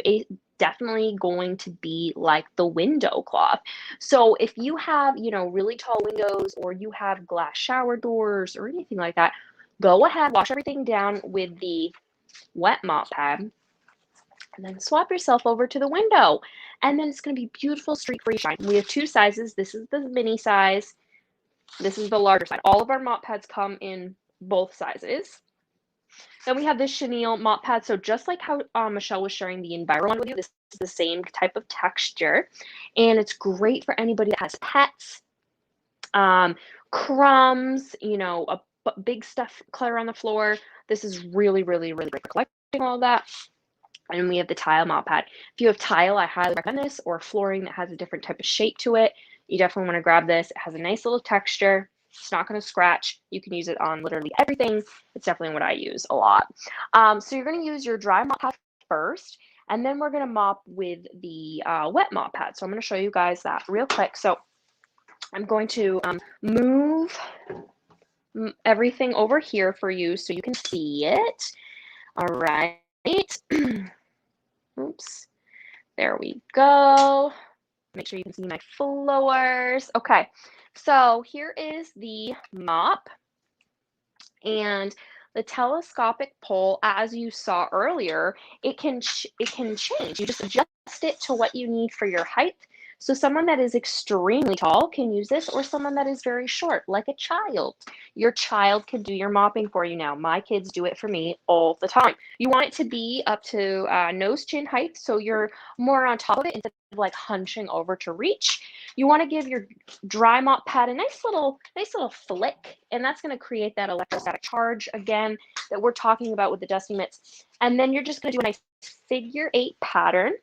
definitely going to be like the window cloth. So if you have, really tall windows or you have glass shower doors or anything like that, go ahead, wash everything down with the wet mop pad, and then swap yourself over to the window. And then it's going to be beautiful streak-free shine. We have 2 sizes. This is the mini size. This is the larger side. All of our mop pads come in both sizes. Then we have this chenille mop pad. So just like how Michelle was sharing the EnviroWand with you, this is the same type of texture. And it's great for anybody that has pets, crumbs, a big stuff clutter on the floor. This is really, really, really great for collecting all that. And we have the tile mop pad. If you have tile, I highly recommend this, or flooring that has a different type of shape to it. You definitely want to grab this. It has a nice little texture. It's not going to scratch. You can use it on literally everything. It's definitely what I use a lot. So you're going to use your dry mop pad first, and then we're going to mop with the wet mop pad. So I'm going to show you guys that real quick. So I'm going to move everything over here for you so you can see it. All right. Oops. There we go. Make sure you can see my floors. Okay, so here is the mop and the telescopic pole. As you saw earlier, it can change. You just adjust it to what you need for your height. So someone that is extremely tall can use this, or someone that is very short, like a child. Your child can do your mopping for you now. My kids do it for me all the time. You want it to be up to nose chin height, so you're more on top of it instead of like hunching over to reach. You want to give your dry mop pad a nice little flick, and that's going to create that electrostatic charge again that we're talking about with the dusty mitts. And then you're just going to do a nice figure 8 pattern,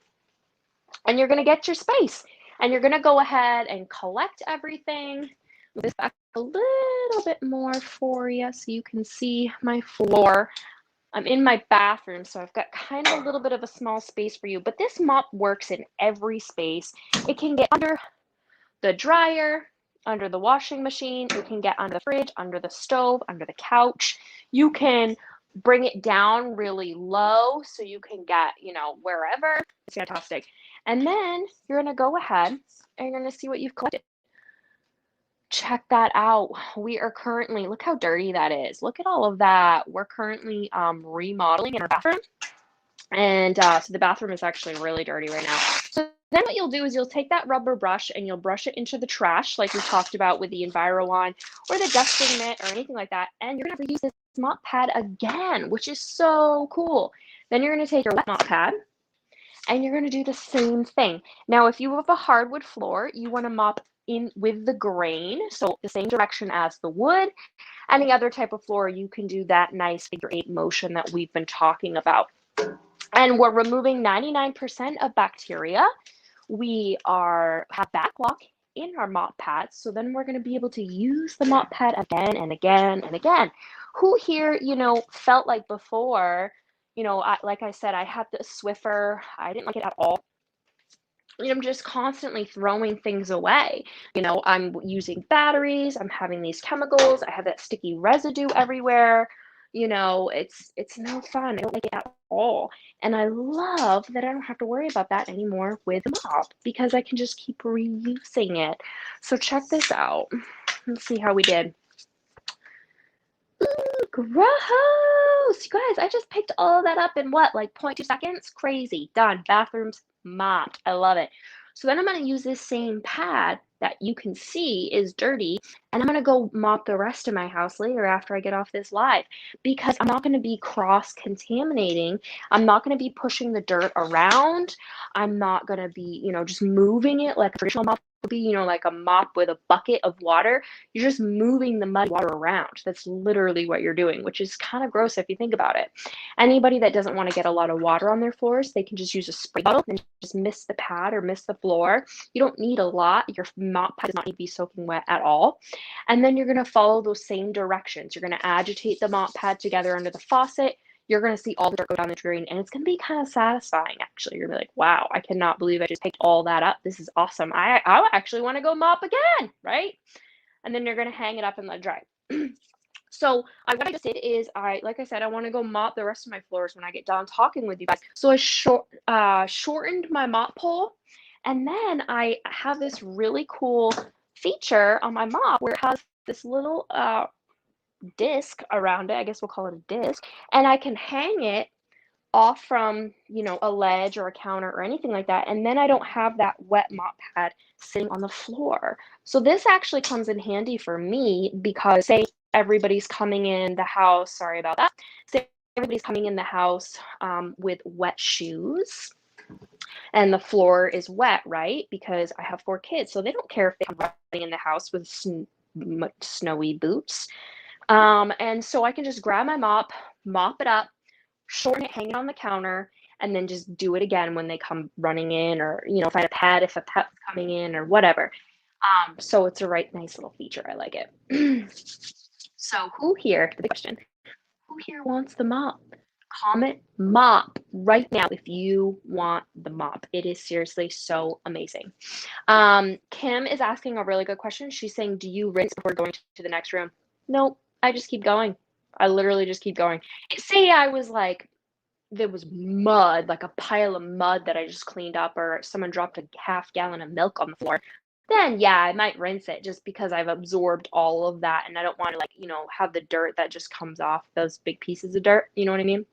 and you're going to get your space. And you're going to go ahead and collect everything. Move this back a little bit more for you so you can see my floor. I'm in my bathroom, so I've got kind of a little bit of a small space for you. But this mop works in every space. It can get under the dryer, under the washing machine. It can get under the fridge, under the stove, under the couch. You can bring it down really low so you can get, wherever. It's fantastic. And then you're going to go ahead and you're going to see what you've collected. Check that out. We are currently, look how dirty that is. Look at all of that. We're currently remodeling in our bathroom. And so the bathroom is actually really dirty right now. So then what you'll do is you'll take that rubber brush and you'll brush it into the trash like we talked about with the EnviroWand or the dusting mitt or anything like that. And you're going to reuse this mop pad again, which is so cool. Then you're going to take your wet mop pad and you're going to do the same thing. Now, if you have a hardwood floor, you want to mop in with the grain, so the same direction as the wood. Any other type of floor, you can do that nice figure 8 motion that we've been talking about. And we're removing 99% of bacteria. We have backlog in our mop pads, so then we're going to be able to use the mop pad again and again and again. Who here, felt like before, like I said, I had the Swiffer. I didn't like it at all. I'm just constantly throwing things away. I'm using batteries, I'm having these chemicals, I have that sticky residue everywhere. It's no fun. I don't like it at all. And I love that I don't have to worry about that anymore with the mop because I can just keep reusing it. So check this out. Let's see how we did. Ooh, gross! You guys, I just picked all of that up in what, like 0.2 seconds? Crazy. Done. Bathrooms mopped. I love it. So then I'm going to use this same pad that you can see is dirty, and I'm going to go mop the rest of my house later after I get off this live, because I'm not going to be cross-contaminating. I'm not going to be pushing the dirt around. I'm not going to be, just moving it like a traditional mop would be, like a mop with a bucket of water. You're just moving the muddy water around. That's literally what you're doing, which is kind of gross if you think about it. Anybody that doesn't want to get a lot of water on their floors, they can just use a spray bottle and just mist the pad or mist the floor. You don't need a lot. Your mop pad does not need to be soaking wet at all. And then you're going to follow those same directions. You're going to agitate the mop pad together under the faucet. You're going to see all the dirt go down the drain, and it's going to be kind of satisfying, actually. You're going to be like, wow, I cannot believe I just picked all that up. This is awesome. I actually want to go mop again, right? And then you're going to hang it up and let it dry. So what I just did is, like I said, I want to go mop the rest of my floors when I get done talking with you guys. So I shortened my mop pole, and then I have this really cool feature on my mop where it has this little disc around it. I guess we'll call it a disc, and I can hang it off from a ledge or a counter or anything like that, and then I don't have that wet mop pad sitting on the floor. So this actually comes in handy for me because say everybody's coming in the house, sorry about that, say everybody's coming in the house with wet shoes and the floor is wet, right? Because I have 4 kids, so they don't care if they come running in the house with snowy boots. And so I can just grab my mop it up, shorten it, hang it on the counter, and then just do it again when they come running in, or find a pet if a pet's coming in or whatever. So it's a nice little feature. I like it. So the big question, who here wants the mop? Comment mop right now if you want the mop. It is seriously so amazing. Kim is asking a really good question. She's saying, do you rinse before going to the next room? Nope, I just keep going. I literally just keep going. Say I was like, there was mud, like a pile of mud that I just cleaned up, or someone dropped a half gallon of milk on the floor. Then yeah, I might rinse it just because I've absorbed all of that and I don't want to have the dirt that just comes off, those big pieces of dirt, you know what I mean?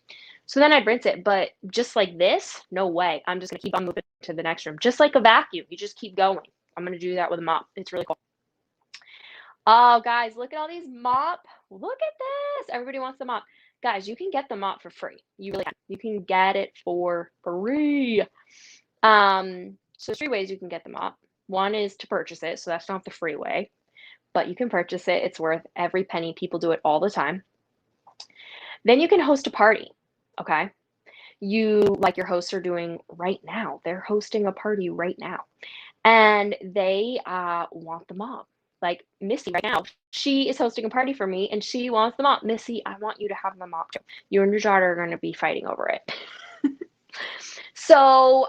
So then I'd rinse it, but just like this, no way. I'm just gonna keep on moving to the next room. Just like a vacuum, you just keep going. I'm gonna do that with a mop. It's really cool. Oh guys, look at all these mop. Look at this. Everybody wants the mop. Guys, you can get the mop for free. You really can. You can get it for free. So there's 3 ways you can get the mop. One is to purchase it, so that's not the free way, but you can purchase it. It's worth every penny. People do it all the time. Then you can host a party, okay? Like your hosts are doing right now. They're hosting a party right now, and they want the mop. Like Missy right now, she is hosting a party for me, and she wants the mop. Missy, I want you to have the mop too. You and your daughter are going to be fighting over it. So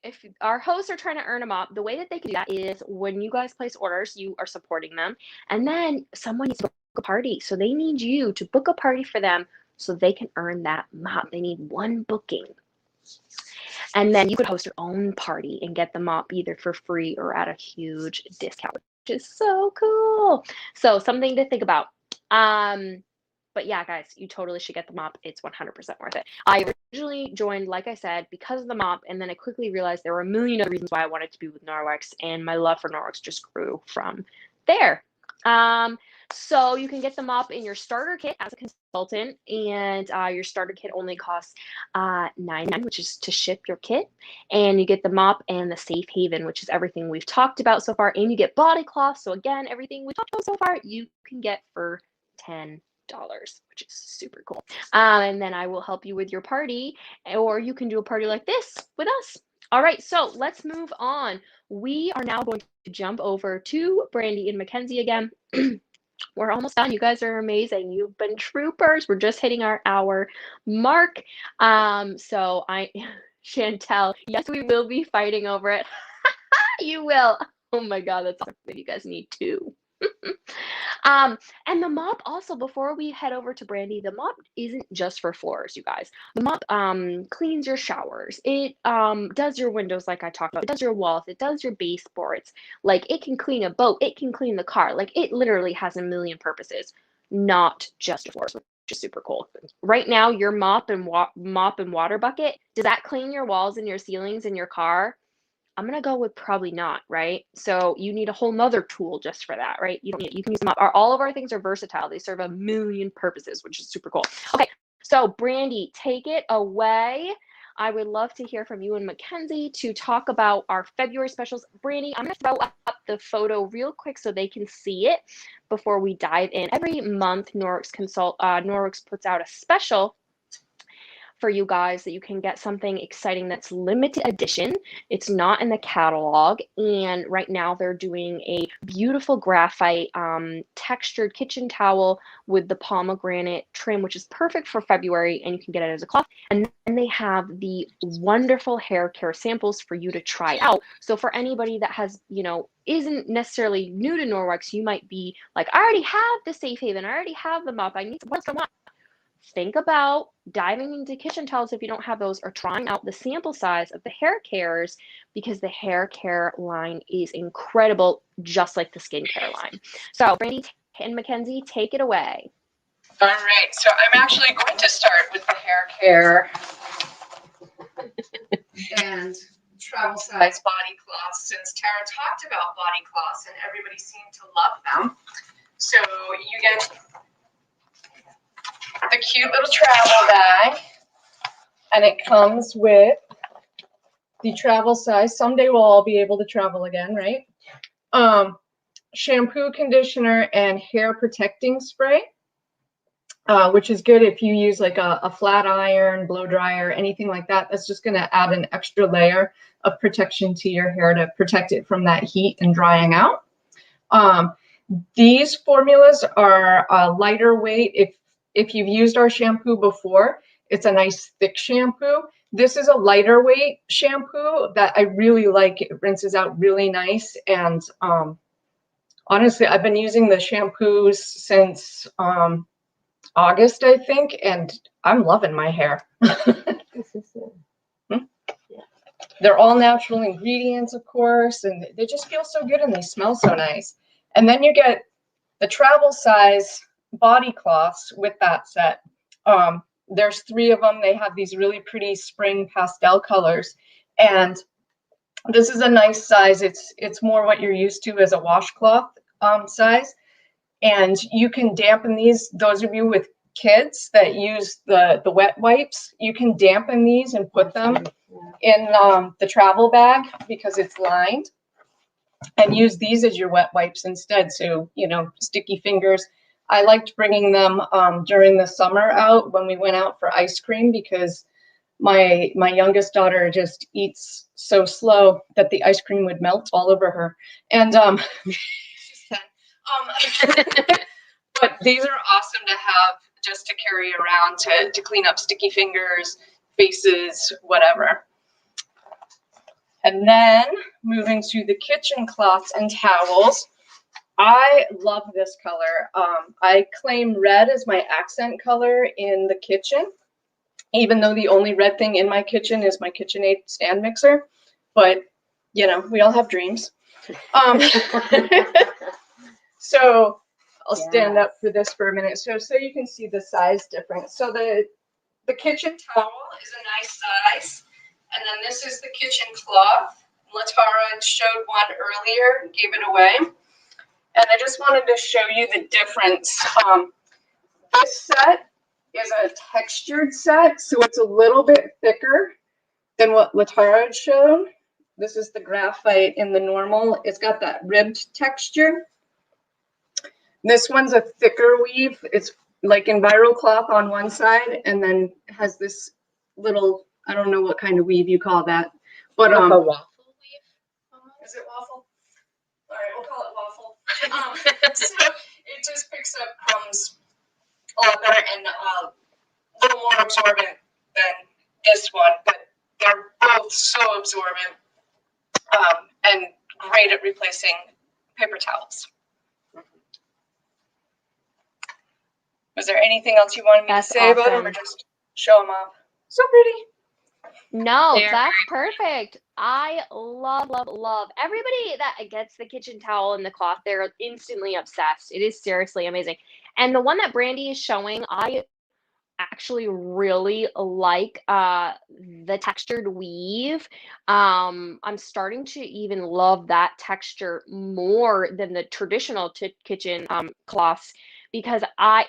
if our hosts are trying to earn them up, the way that they can do that is when you guys place orders, you are supporting them. And then someone needs to book a party. So they need you to book a party for them so they can earn that mop. They need 1 booking. And then you could host your own party and get the mop either for free or at a huge discount, which is so cool. So something to think about. But yeah, guys, you totally should get the mop. It's 100% worth it. I originally joined, like I said, because of the mop, and then I quickly realized there were a million other reasons why I wanted to be with Norwex, and my love for Norwex just grew from there. So you can get the mop in your starter kit as a consultant, and your starter kit only costs $9.99, which is to ship your kit. And you get the mop and the Safe Haven, which is everything we've talked about so far, and you get body cloth. So again, everything we talked about so far, you can get for $10, which is super cool. And then I will help you with your party, or you can do a party like this with us. All right, so let's move on. We are now going to jump over to Brandy and Mackenzie again. We're almost done. You guys are amazing. You've been troopers. We're just hitting our hour mark. Chantel, yes, we will be fighting over it. You will. Oh my God, that's awesome. Maybe you guys need two. And the mop also, before we head over to Brandy, the mop isn't just for floors, you guys. The mop cleans your showers. It does your windows, like I talked about. It does your walls. It does your baseboards. Like, it can clean a boat. It can clean the car. Like, it literally has a million purposes, not just floors, which is super cool. Right now, your mop and water bucket, does that clean your walls and your ceilings in your car? I'm gonna go with probably not, right? So you need a whole nother tool just for that, right? You don't need it. You can use them up. All of our things are versatile. They serve a million purposes, which is super cool. Okay, so Brandy, take it away. I would love to hear from you and Mackenzie to talk about our February specials. Brandy, I'm gonna throw up the photo real quick so they can see it before we dive in. Every month, Norwex puts out a special for you guys that you can get something exciting that's limited edition. It's not in the catalog, and right now they're doing a beautiful graphite textured kitchen towel with the pomegranate trim, which is perfect for February, and you can get it as a cloth. And then they have the wonderful hair care samples for you to try out. So for anybody that has, isn't necessarily new to Norwex, you might be like, I already have the Safe Haven, I already have the mop, I need what's going on. Think about diving into kitchen towels if you don't have those, or trying out the sample size of the hair cares, because the hair care line is incredible, just like the skincare line. So Brandy and Mackenzie, take it away. All right, so I'm actually going to start with the hair care and travel size body cloths, since Tara talked about body cloths and everybody seemed to love them. So you get the cute little travel bag, and it comes with the travel size. Someday we'll all be able to travel again, right? Shampoo, conditioner, and hair protecting spray, which is good if you use like a flat iron, blow dryer, anything like that. That's just going to add an extra layer of protection to your hair to protect it from that heat and drying out. These formulas are lighter weight. If you've used our shampoo before, it's a nice thick shampoo. This is a lighter weight shampoo that I really like. It rinses out really nice. And honestly, I've been using the shampoos since August, I think, and I'm loving my hair. They're all natural ingredients, of course, and they just feel so good and they smell so nice. And then you get the travel size body cloths with that set. There's 3 of them. They have these really pretty spring pastel colors, and this is a nice size. It's more what you're used to as a washcloth size, and you can dampen these. Those of you with kids that use the wet wipes, you can dampen these and put them in the travel bag because it's lined, and use these as your wet wipes instead. So, sticky fingers. I liked bringing them during the summer out when we went out for ice cream, because my youngest daughter just eats so slow that the ice cream would melt all over her. And she's 10. But these are awesome to have just to carry around to clean up sticky fingers, faces, whatever. And then moving to the kitchen cloths and towels. I love this color. I claim red as my accent color in the kitchen, even though the only red thing in my kitchen is my KitchenAid stand mixer. But, we all have dreams. So I'll stand up for this for a minute so you can see the size difference. So the kitchen towel is a nice size. And then this is the kitchen cloth. Latara showed one earlier, gave it away. And I just wanted to show you the difference. This set is a textured set, so it's a little bit thicker than what Latara showed. This is the graphite in the normal. It's got that ribbed texture. This one's a thicker weave. It's like EnviroCloth on one side and then has this little, I don't know what kind of weave you call that, but Like a waffle weave? is it waffle? All right, we'll call it waffle. So it just picks up crumbs a lot better and a little more absorbent than this one, but they're both so absorbent and great at replacing paper towels. Was there anything else you wanted me That's to say about them, or awesome. just show them off? So pretty. No, They're that's perfect. I love, love, love everybody that gets the kitchen towel and the cloth. They're instantly obsessed. It is seriously amazing. And the one that Brandy is showing, I actually really like the textured weave. I'm starting to even love that texture more than the traditional kitchen cloths because I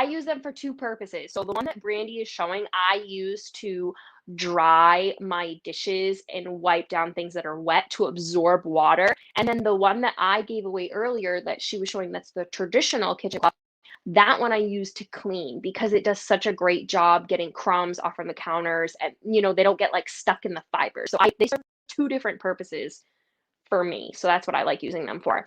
use them for two purposes. So the one that Brandy is showing, I use to dry my dishes and wipe down things that are wet to absorb water. And then the one that I gave away earlier that she was showing, that's the traditional kitchen cloth, that one I use to clean because it does such a great job getting crumbs off from the counters and they don't get like stuck in the fiber. So they serve two different purposes for me. So that's what I like using them for.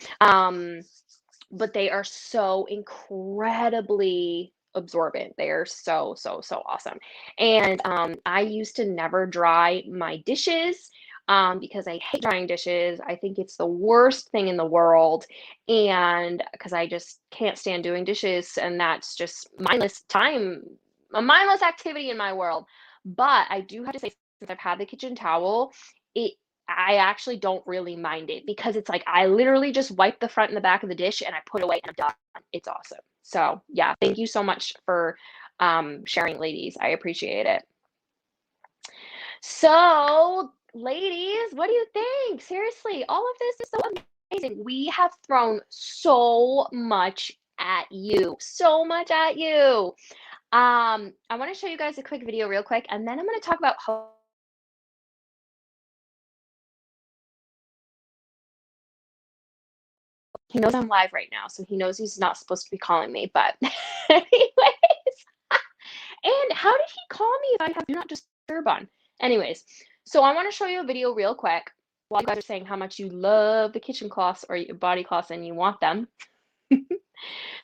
But they are so incredibly absorbent. They are so, so, so awesome. And I used to never dry my dishes because I hate drying dishes. I think it's the worst thing in the world. And because I just can't stand doing dishes, and that's just mindless time, a mindless activity in my world. But I do have to say, since I've had the kitchen towel, I actually don't really mind it because it's like I literally just wipe the front and the back of the dish and I put it away and I'm done. It's awesome. So yeah, thank you so much for sharing, ladies. I appreciate it. So, ladies, what do you think? Seriously, all of this is so amazing. We have thrown so much at you. So much at you. I want to show you guys a quick video real quick, and then I'm going to talk about how he knows I'm live right now, so he knows he's not supposed to be calling me, but anyways. And how did he call me if I have do not disturb on? Anyways, so I want to show you a video real quick while you guys are saying how much you love the kitchen cloths or your body cloths and you want them.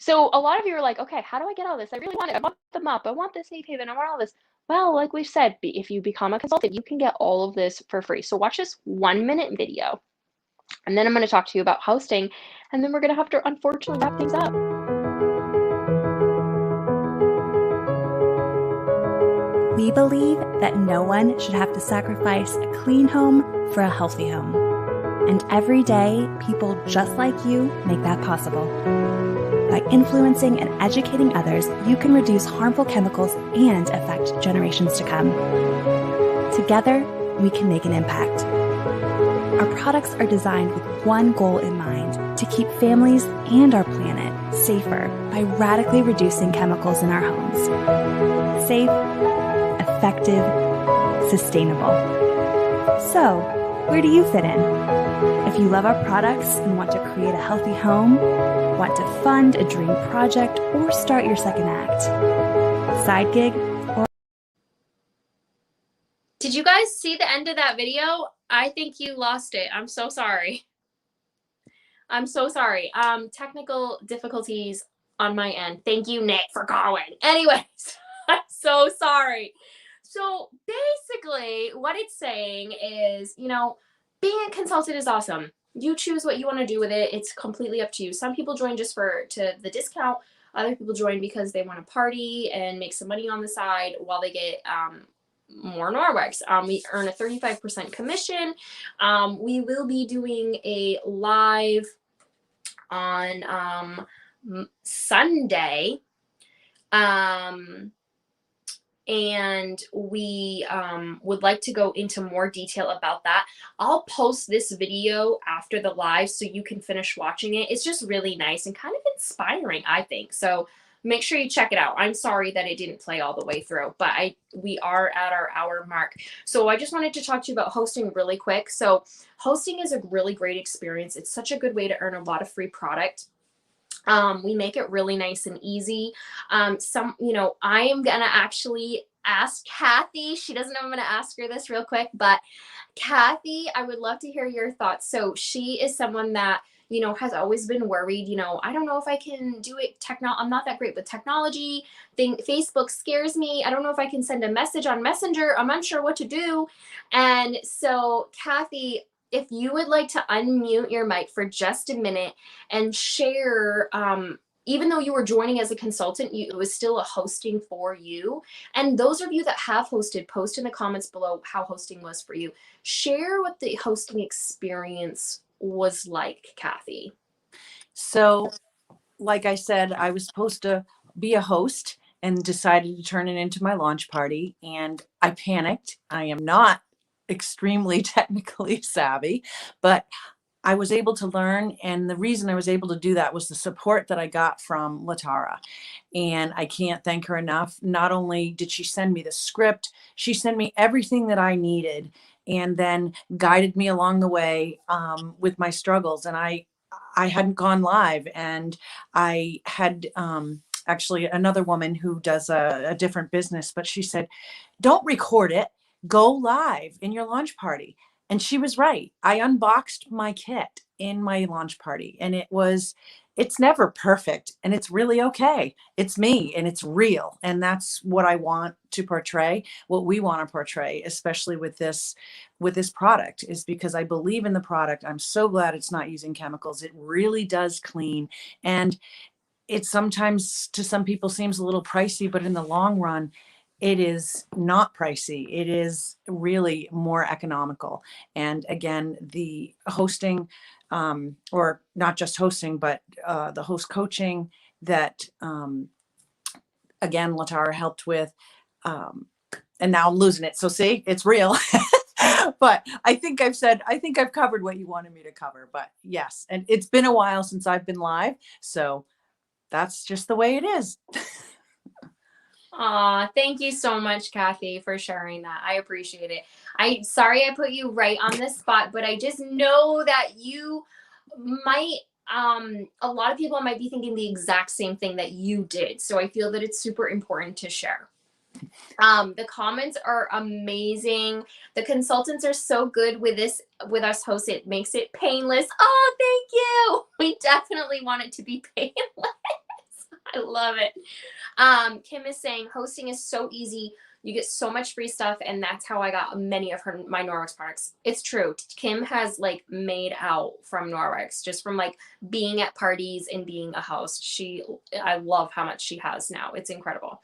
So a lot of you are like, okay, how do I get all this? I really want it. I want the mop. I want the safe haven. I want all this. Well, like we've said, if you become a consultant, you can get all of this for free. So watch this 1-minute video. And then I'm going to talk to you about hosting. And then we're going to have to, unfortunately, wrap things up. We believe that no one should have to sacrifice a clean home for a healthy home. And every day, people just like you make that possible. By influencing and educating others, you can reduce harmful chemicals and affect generations to come. Together, we can make an impact. Our products are designed with one goal in mind: to keep families and our planet safer by radically reducing chemicals in our homes. Safe, effective, sustainable. So, where do you fit in? If you love our products and want to create a healthy home, want to fund a dream project, or start your second act, side gig, or... Did you guys see the end of that video? I think you lost it. I'm so sorry. I'm so sorry. Technical difficulties on my end. Thank you, Nick, for calling. Anyways, I'm so sorry. So basically what it's saying is, being a consultant is awesome. You choose what you want to do with it. It's completely up to you. Some people join just to the discount. Other people join because they want to party and make some money on the side while they get more Norwex. We earn a 35% commission. We will be doing a live on Sunday. And we would like to go into more detail about that. I'll post this video after the live so you can finish watching it. It's just really nice and kind of inspiring, I think. So make sure you check it out. I'm sorry that it didn't play all the way through, but we are at our hour mark. So I just wanted to talk to you about hosting really quick. So hosting is a really great experience. It's such a good way to earn a lot of free product. We make it really nice and easy. I am gonna actually ask Kathy. She doesn't know I'm gonna ask her this real quick, but Kathy, I would love to hear your thoughts. So she is someone that, has always been worried, I don't know if I can do it. I'm not that great with technology. Facebook scares me. I don't know if I can send a message on Messenger. I'm unsure what to do. And so Kathy, if you would like to unmute your mic for just a minute and share, even though you were joining as a consultant, it was still a hosting for you. And those of you that have hosted, post in the comments below how hosting was for you. Share what the hosting experience was like, Kathy. So, like I said, I was supposed to be a host and decided to turn it into my launch party. And I panicked. I am not extremely technically savvy, but I was able to learn. And the reason I was able to do that was the support that I got from Latara. And I can't thank her enough. Not only did she send me the script, she sent me everything that I needed and then guided me along the way with my struggles. And I hadn't gone live, and I had actually another woman who does a different business, but she said, don't record it, go live in your launch party. And she was right. I unboxed my kit in my launch party, and it's never perfect, and it's really okay. It's me, and it's real. And that's what I want to portray, what we want to portray, especially with this product, is because I believe in the product. I'm so glad it's not using chemicals. It really does clean. And it sometimes to some people seems a little pricey, but in the long run, it is not pricey. It is really more economical. And again, the hosting, or not just hosting, but the host coaching that, again, Latara helped with, and now I'm losing it. So see, it's real. But I think I've covered what you wanted me to cover. But yes, and it's been a while since I've been live. So that's just the way it is. Aw, thank you so much, Kathy, for sharing that. I appreciate it. Sorry I put you right on the spot, but I just know that you might, a lot of people might be thinking the exact same thing that you did. So I feel that it's super important to share. The comments are amazing. The consultants are so good with us hosts. It makes it painless. Oh, thank you. We definitely want it to be painless. I love it. Kim is saying hosting is so easy. You get so much free stuff, and that's how I got many of my Norwex products. It's true. Kim has like made out from Norwex just from like being at parties and being a host. I love how much she has now. It's incredible.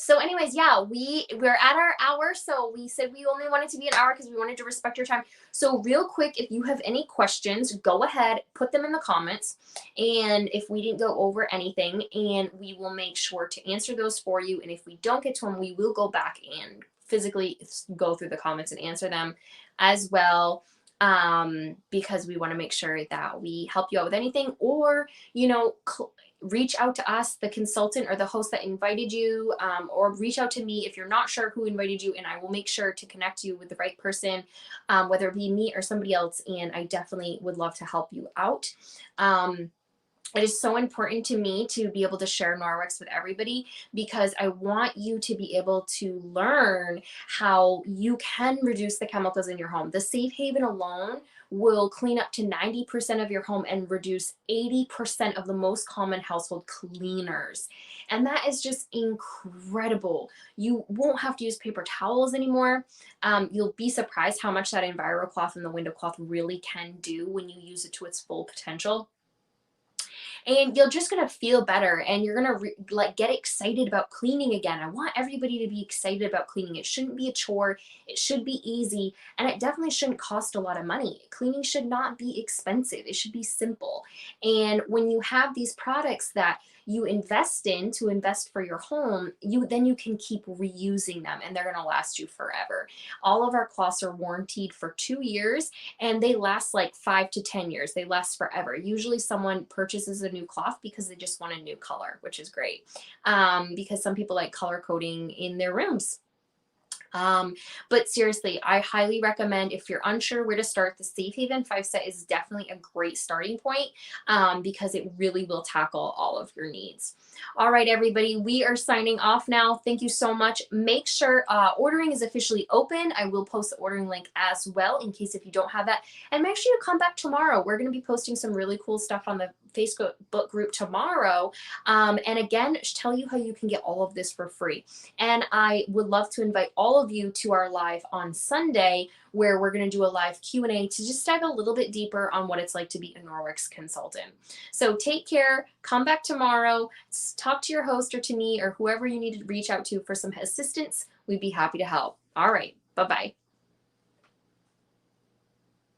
So anyways, yeah, we're at our hour. So we said we only wanted to be an hour because we wanted to respect your time. So real quick, if you have any questions, go ahead, put them in the comments. And if we didn't go over anything, and we will make sure to answer those for you. And if we don't get to them, we will go back and physically go through the comments and answer them as well. Because we want to make sure that we help you out with anything, or, reach out to us, the consultant or the host that invited you, or reach out to me if you're not sure who invited you, and I will make sure to connect you with the right person, whether it be me or somebody else. And I definitely would love to help you out. It is so important to me to be able to share Norwex with everybody, because I want you to be able to learn how you can reduce the chemicals in your home. The Safe Haven alone will clean up to 90% of your home and reduce 80% of the most common household cleaners. And that is just incredible. You won't have to use paper towels anymore. You'll be surprised how much that EnviroCloth and the window cloth really can do when you use it to its full potential. And you're just going to feel better, and you're going to get excited about cleaning again. I want everybody to be excited about cleaning. It shouldn't be a chore. It should be easy, and it definitely shouldn't cost a lot of money. Cleaning should not be expensive. It should be simple. And when you have these products that you invest for your home, then you can keep reusing them, and they're going to last you forever. All of our cloths are warranted for 2 years, and they last like 5 to 10 years. They last forever. Usually someone purchases a new cloth because they just want a new color, which is great, because some people like color coding in their rooms. But seriously, I highly recommend, if you're unsure where to start, the Safe Haven 5-set is definitely a great starting point, because it really will tackle all of your needs. All right, everybody, we are signing off now. Thank you so much. Make sure ordering is officially open. I will post the ordering link as well in case if you don't have that. And make sure you come back tomorrow. We're going to be posting some really cool stuff on the Facebook group tomorrow. And again, tell you how you can get all of this for free. And I would love to invite all of you to our live on Sunday, where we're going to do a live Q&A to just dive a little bit deeper on what it's like to be a Norwex consultant. So take care. Come back tomorrow. Talk to your host or to me or whoever you need to reach out to for some assistance. We'd be happy to help. All right. Bye-bye.